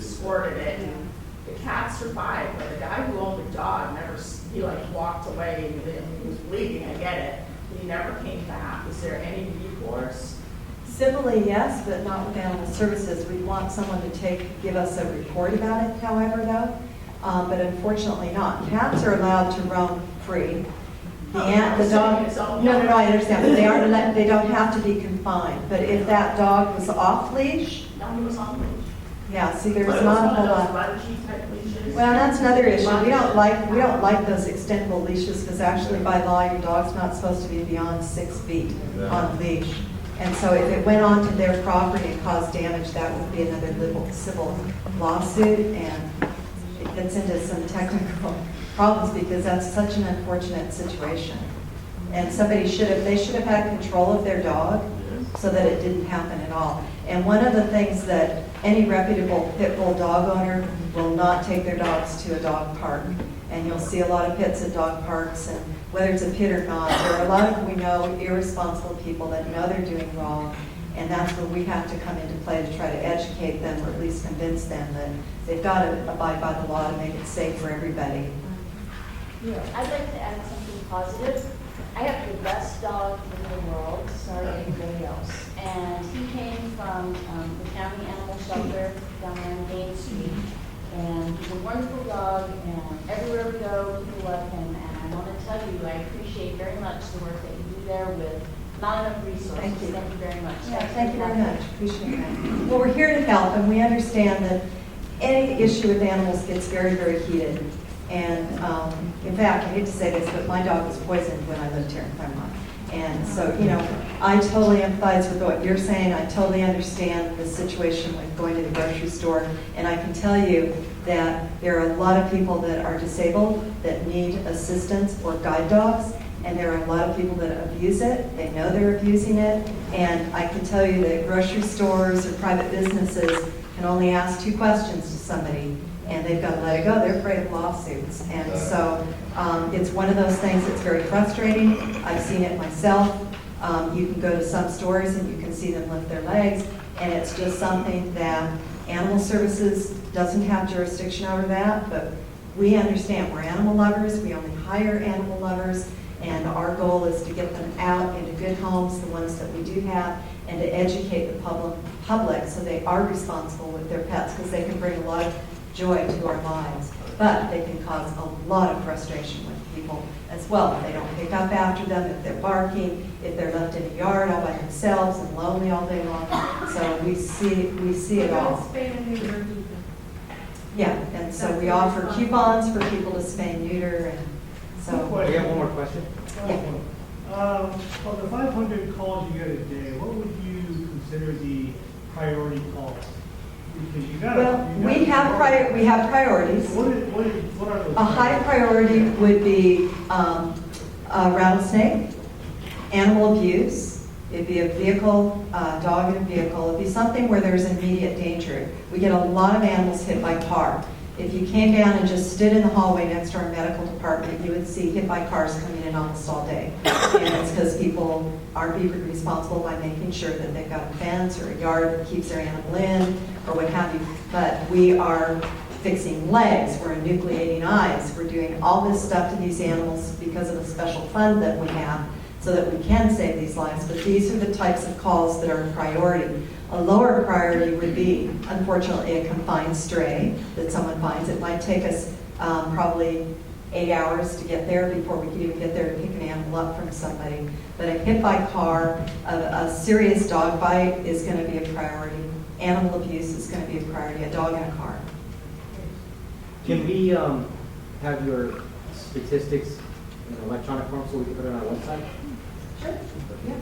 squirted it, and the cat survived. But the guy who owned the dog he walked away, and he was bleeding. I get it. He never came back. Is there any recourse? Civilly, yes, but not with animal services. We want someone to give us a report about it, however, though. But unfortunately not. Cats are allowed to roam free. The dog, no, I understand, but they don't have to be confined. But if that dog was off leash, No, he was on leash. yeah, see, there's not a whole lot. Well, that's another issue. We don't like those extendable leashes, because actually by law, your dog's not supposed to be beyond 6 feet on leash. And so if it went onto their property and caused damage, that would be another civil lawsuit, and it gets into some technical problems, because that's such an unfortunate situation. And they should have had control of their dog so that it didn't happen at all. And one of the things that any reputable pit bull dog owner will not take their dogs to a dog park. And you'll see a lot of pits at dog parks, and whether it's a pit or not, there are a lot of, we know, irresponsible people that know they're doing wrong. And that's where we have to come into play to try to educate them, or at least convince them that they've got to abide by the law to make it safe for everybody. I'd like to add something positive. I have the best dog in the world, sorry anybody else. And he came from the county animal shelter down there on Main Street. And he's a wonderful dog, and everywhere we go, people love him. And I want to tell you, I appreciate very much the work that you do there with not enough resources. Thank you. Thank you very much. Yeah, thank you very much. Appreciate that. Well, we're here to help, and we understand that any issue with animals gets very, very heated. And in fact, I hate to say this, but my dog was poisoned when I lived here in Clairemont. And so, you know, I totally empathize with what you're saying. I totally understand the situation with going to the grocery store. And I can tell you that there are a lot of people that are disabled that need assistance or guide dogs. And there are a lot of people that abuse it. They know they're abusing it. And I can tell you that grocery stores or private businesses can only ask 2 questions to somebody, and they've got to let it go. They're afraid of lawsuits. And so it's one of those things that's very frustrating. I've seen it myself. You can go to some stores and you can see them lift their legs, and it's just something that Animal Services doesn't have jurisdiction over that, but we understand we're animal lovers. We only hire animal lovers, and our goal is to get them out into good homes, the ones that we do have, and to educate the public so they are responsible with their pets, because they can bring a lot of joy to our lives. But they can cause a lot of frustration with people as well. If they don't pick up after them, if they're barking, if they're left in a yard all by themselves and lonely all day long. So we see it all. Yeah, and so we offer coupons for people to spay and neuter, and so. We have one more question. Yeah. For the 500 calls you get a day, what would you consider the priority calls? Because you got. Well, we have priorities. What are those? A high priority would be a rattlesnake, animal abuse. It'd be a vehicle, dog in a vehicle. It'd be something where there's immediate danger. We get a lot of animals hit by car. If you came down and just stood in the hallway next to our medical department, you would see hit by cars coming in almost all day. And it's because people aren't being responsible by making sure that they've got a fence or a yard that keeps their animal in, or what have you. But we are fixing legs, we're enucleating eyes, we're doing all this stuff to these animals because of a special fund that we have so that we can save these lives. But these are the types of calls that are a priority. A lower priority would be, unfortunately, a confined stray that someone finds. It might take us probably 8 hours to get there before we could even get there to pick an animal up from somebody. But a hit by car, a serious dog bite is going to be a priority. Animal abuse is going to be a priority, a dog in a car. Can we have your statistics in electronic form so we can put it on our website? Sure. Yeah.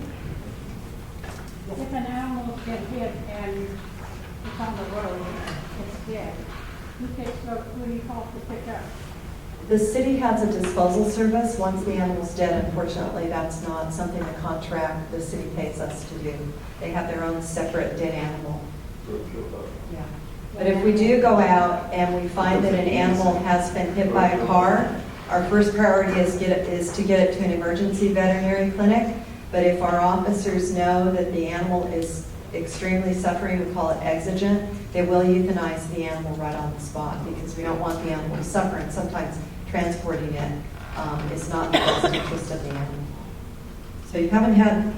If an animal gets hit and it's on the road, it's dead, who do you call to pick up? The city has a disposal service. Once the animal's dead, unfortunately, that's not something the contract the city pays us to do. They have their own separate dead animal. Yeah. But if we do go out and we find that an animal has been hit by a car, our first priority is to get it to an emergency veterinary clinic. But if our officers know that the animal is extremely suffering, we call it exigent, they will euthanize the animal right on the spot because we don't want the animal to suffer. And sometimes transporting it is not in the best interest of the animal. So you haven't had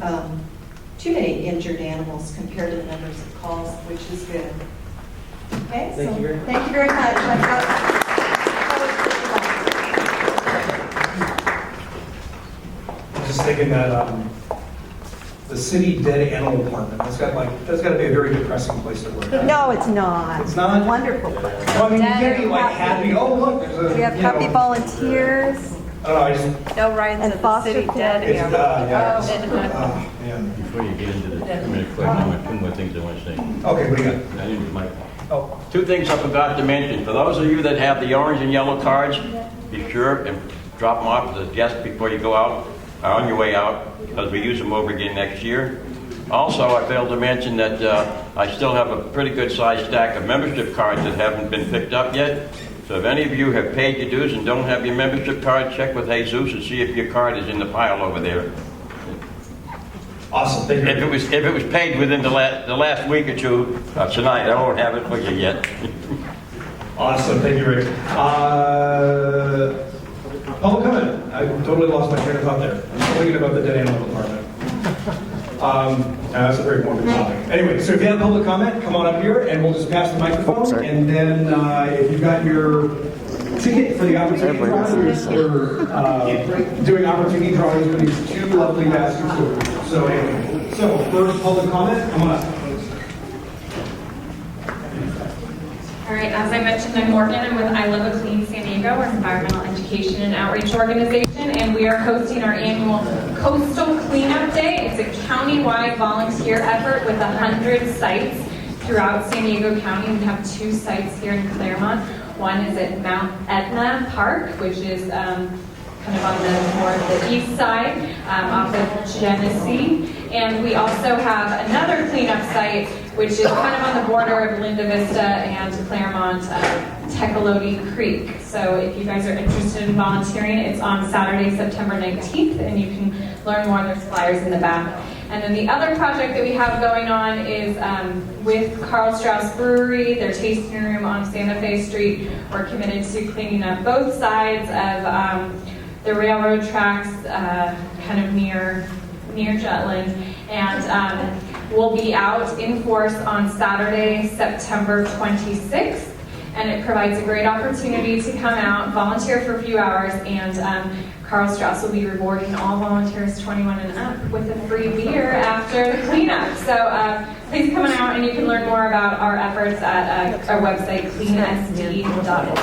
too many injured animals compared to the numbers of calls, which is good. Okay, Thank you very much. Thank you very much. I'm just thinking that the city dead animal department, that's got to be a very depressing place to work. No, it's not. It's not? Wonderful. Well, I mean, you can't be like happy, oh, look, there's a, We have puppy volunteers. I don't know, I just, No rides And at the foster city dead care. it's, animal. man. Before you get into the 2-minute question, I have 2 more things I want to say. Okay, what do you got? I didn't, Mike. Oh. 2 things I forgot to mention. For those of you that have the orange and yellow cards, be sure and drop them off to the desk before you go out, or on your way out, because we use them over again next year. Also, I failed to mention that I still have a pretty good sized stack of membership cards that haven't been picked up yet. So if any of you have paid your dues and don't have your membership card, check with Jesus and see if your card is in the pile over there. Awesome, thank you. If it was paid within the last week or two, tonight, I won't have it for you yet. Awesome, thank you, Rick. Public comment. I totally lost my train of thought there. I'm still thinking about the dead animal department. That's a very morbid topic. Anyway, so if you have public comment, come on up here and we'll just pass the microphone. And then if you've got your ticket for the opportunity drawings, we're doing opportunity drawings for these two lovely bastards. So anyway, so first public comment, come on up. All right, as I mentioned, I'm Morgan. I'm with I Love a Clean San Diego, our environmental education and outreach organization, and we are hosting our annual Coastal Cleanup Day. It's a county-wide volunteer effort with 100 sites throughout San Diego County. We have 2 sites here in Clairemont. One is at Mount Etna Park, which is kind of on the east side, off of Genesee. And we also have another cleanup site, which is kind of on the border of Linda Vista and Clairemont, Tecolote Creek. So if you guys are interested in volunteering, it's on Saturday, September 19th, and you can learn more. There's flyers in the back. And then the other project that we have going on is with Carl Strauss Brewery, their tasting room on Santa Fe Street. We're committed to cleaning up both sides of the railroad tracks, kind of near Jutland. And we'll be out in force on Saturday, September 26th. And it provides a great opportunity to come out, volunteer for a few hours, and Carl Strauss will be rewarding all volunteers 21 and up with a free beer after the cleanup. So please come on out, and you can learn more about our efforts at our website, cleansd.org.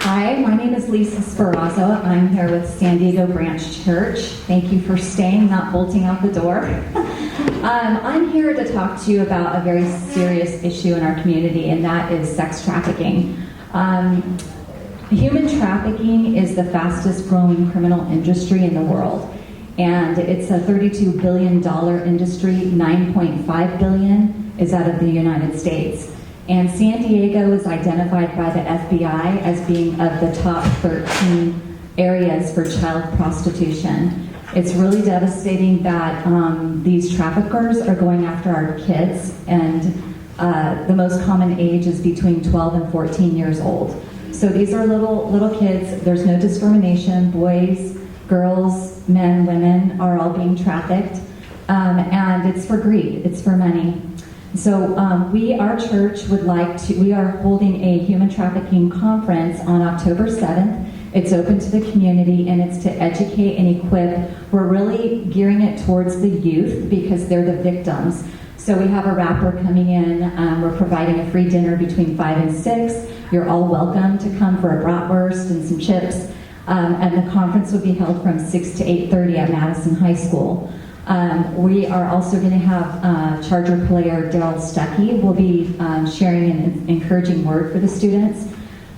Hi, my name is Lisa Sparazzo. I'm here with San Diego Branch Church. Thank you for staying, not bolting out the door. I'm here to talk to you about a very serious issue in our community, and that is sex trafficking. Human trafficking is the fastest growing criminal industry in the world, and it's a $32 billion industry. $9.5 billion is out of the United States. And San Diego is identified by the FBI as being of the top 13 areas for child prostitution. It's really devastating that these traffickers are going after our kids, and the most common age is between 12 and 14 years old. So these are little kids. There's no discrimination. Boys, girls, men, women are all being trafficked, and it's for greed. It's for money. So our church we are holding a human trafficking conference on October 7th. It's open to the community, and it's to educate and equip. We're really gearing it towards the youth because they're the victims. So we have a rapper coming in. We're providing a free dinner between 5 and 6. You're all welcome to come for a bratwurst and some chips. And the conference will be held from 6 to 8:30 at Madison High School. We are also going to have Charger player Daryl Stuckey will be sharing an encouraging word for the students.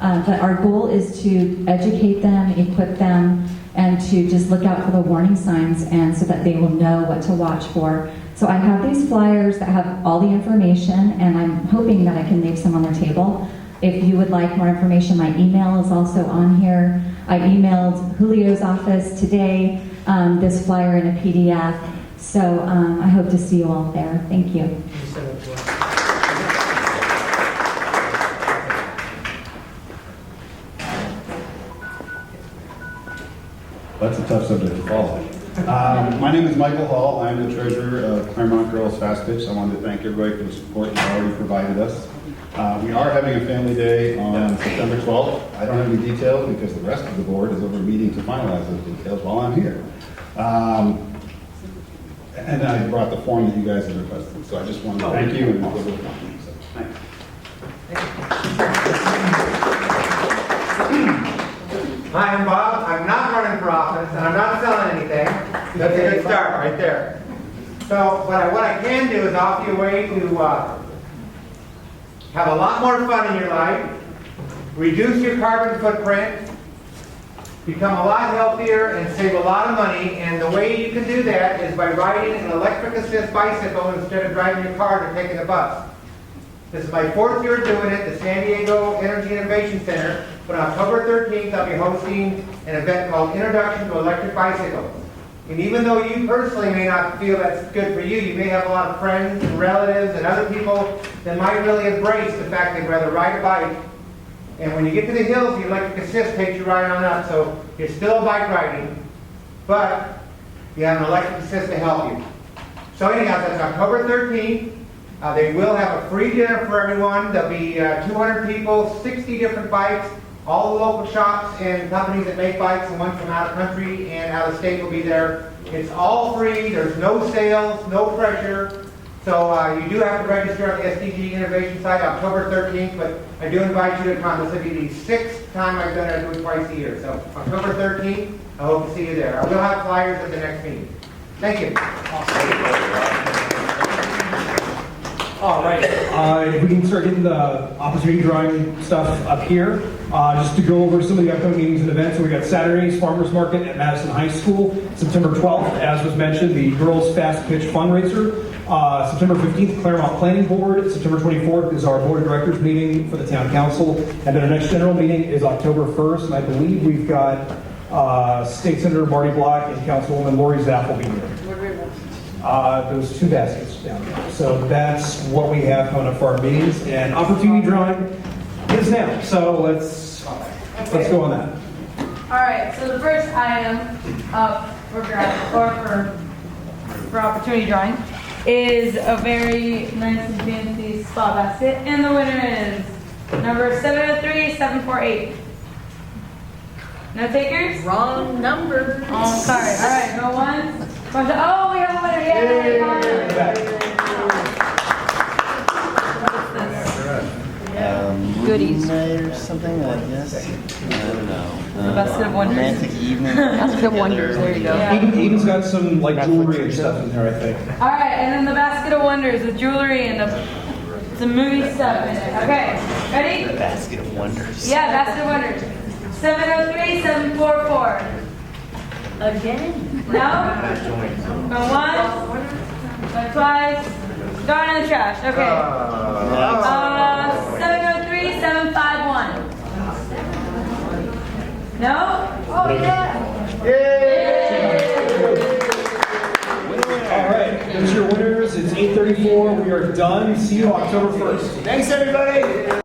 But our goal is to educate them, equip them, and to just look out for the warning signs, and so that they will know what to watch for. So I have these flyers that have all the information, and I'm hoping that I can leave some on the table. If you would like more information, my email is also on here. I emailed Julio's office today this flyer in a PDF. So I hope to see you all there. Thank you. That's a tough subject to follow. My name is Michael Hall. I'm the treasurer of Clairemont Girls Fast Pitch. I wanted to thank everybody for the support you've already provided us. We are having a family day on September 12th. I don't have any details because the rest of the board is over meeting to finalize those details while I'm here. And I brought the form that you guys have requested. So I just wanted to thank you and give it a compliment. So, thanks. Hi, I'm Bob. I'm not running for office, and I'm not selling anything. That's a good start right there. So what I can do is offer you a way to have a lot more fun in your life, reduce your carbon footprint, become a lot healthier, and save a lot of money. And the way you can do that is by riding an electric assist bicycle instead of driving your car or taking the bus. This is my 4th year doing it, the San Diego Energy Innovation Center. But on October 13th, I'll be hosting an event called Introduction to Electric Bicycles. And even though you personally may not feel that's good for you, you may have a lot of friends and relatives and other people that might really embrace the fact they'd rather ride a bike And when you get to the hills, the electric assist takes you right on up. So it's still bike riding, but you have an electric assist to help you. So anyhow, that's October 13th. They will have a free dinner for everyone. There'll be 200 people, 60 different bikes. All the local shops and companies that make bikes, and ones from out of country and out of state will be there. It's all free. There's no sales, no pressure. So you do have to register on the SDG Innovation site October 13th, but I do invite you to come. This will be the 6th time I've done it. I do it twice a year. So October 13th, I hope to see you there. I will have flyers at the next meeting. Thank you. All right. If we can start getting the opportunity drawing stuff up here, just to go over some of the upcoming meetings and events. So we got Saturday's Farmers Market at Madison High School, September 12th, as was mentioned, the Girls Fast Pitch fundraiser. September 15th, Clairemont Planning Board. September 24th is our Board of Directors meeting for the Town Council. And then our next general meeting is October 1st, and I believe we've got State Senator Marty Block and Councilwoman Lori Zapp will be here. Those two baskets down there. So that's what we have coming up for our meetings, and opportunity drawing is now. So let's go on that. All right, so the first item up for opportunity drawing is a very nice and fancy spa basket, and the winner is number 703-748. No takers? Wrong number. Oh, sorry. All right, go once. Oh, we have a winner. Yay! Goodies. Or something, I guess. I don't know. The basket of wonders. Romantic evening. Basket of wonders. There you go. Eden's got some like jewelry and stuff in there, I think. All right, and then the basket of wonders with jewelry and some movie stuff in it. Okay, ready? The basket of wonders. Yeah, basket of wonders. 703-744. Again? No? Go once. Go twice. Throw it in the trash. Okay. 703-751. No? Oh, yeah. All right, those are your winners. It's 8:34. We are done. See you October 1st. Thanks, everybody.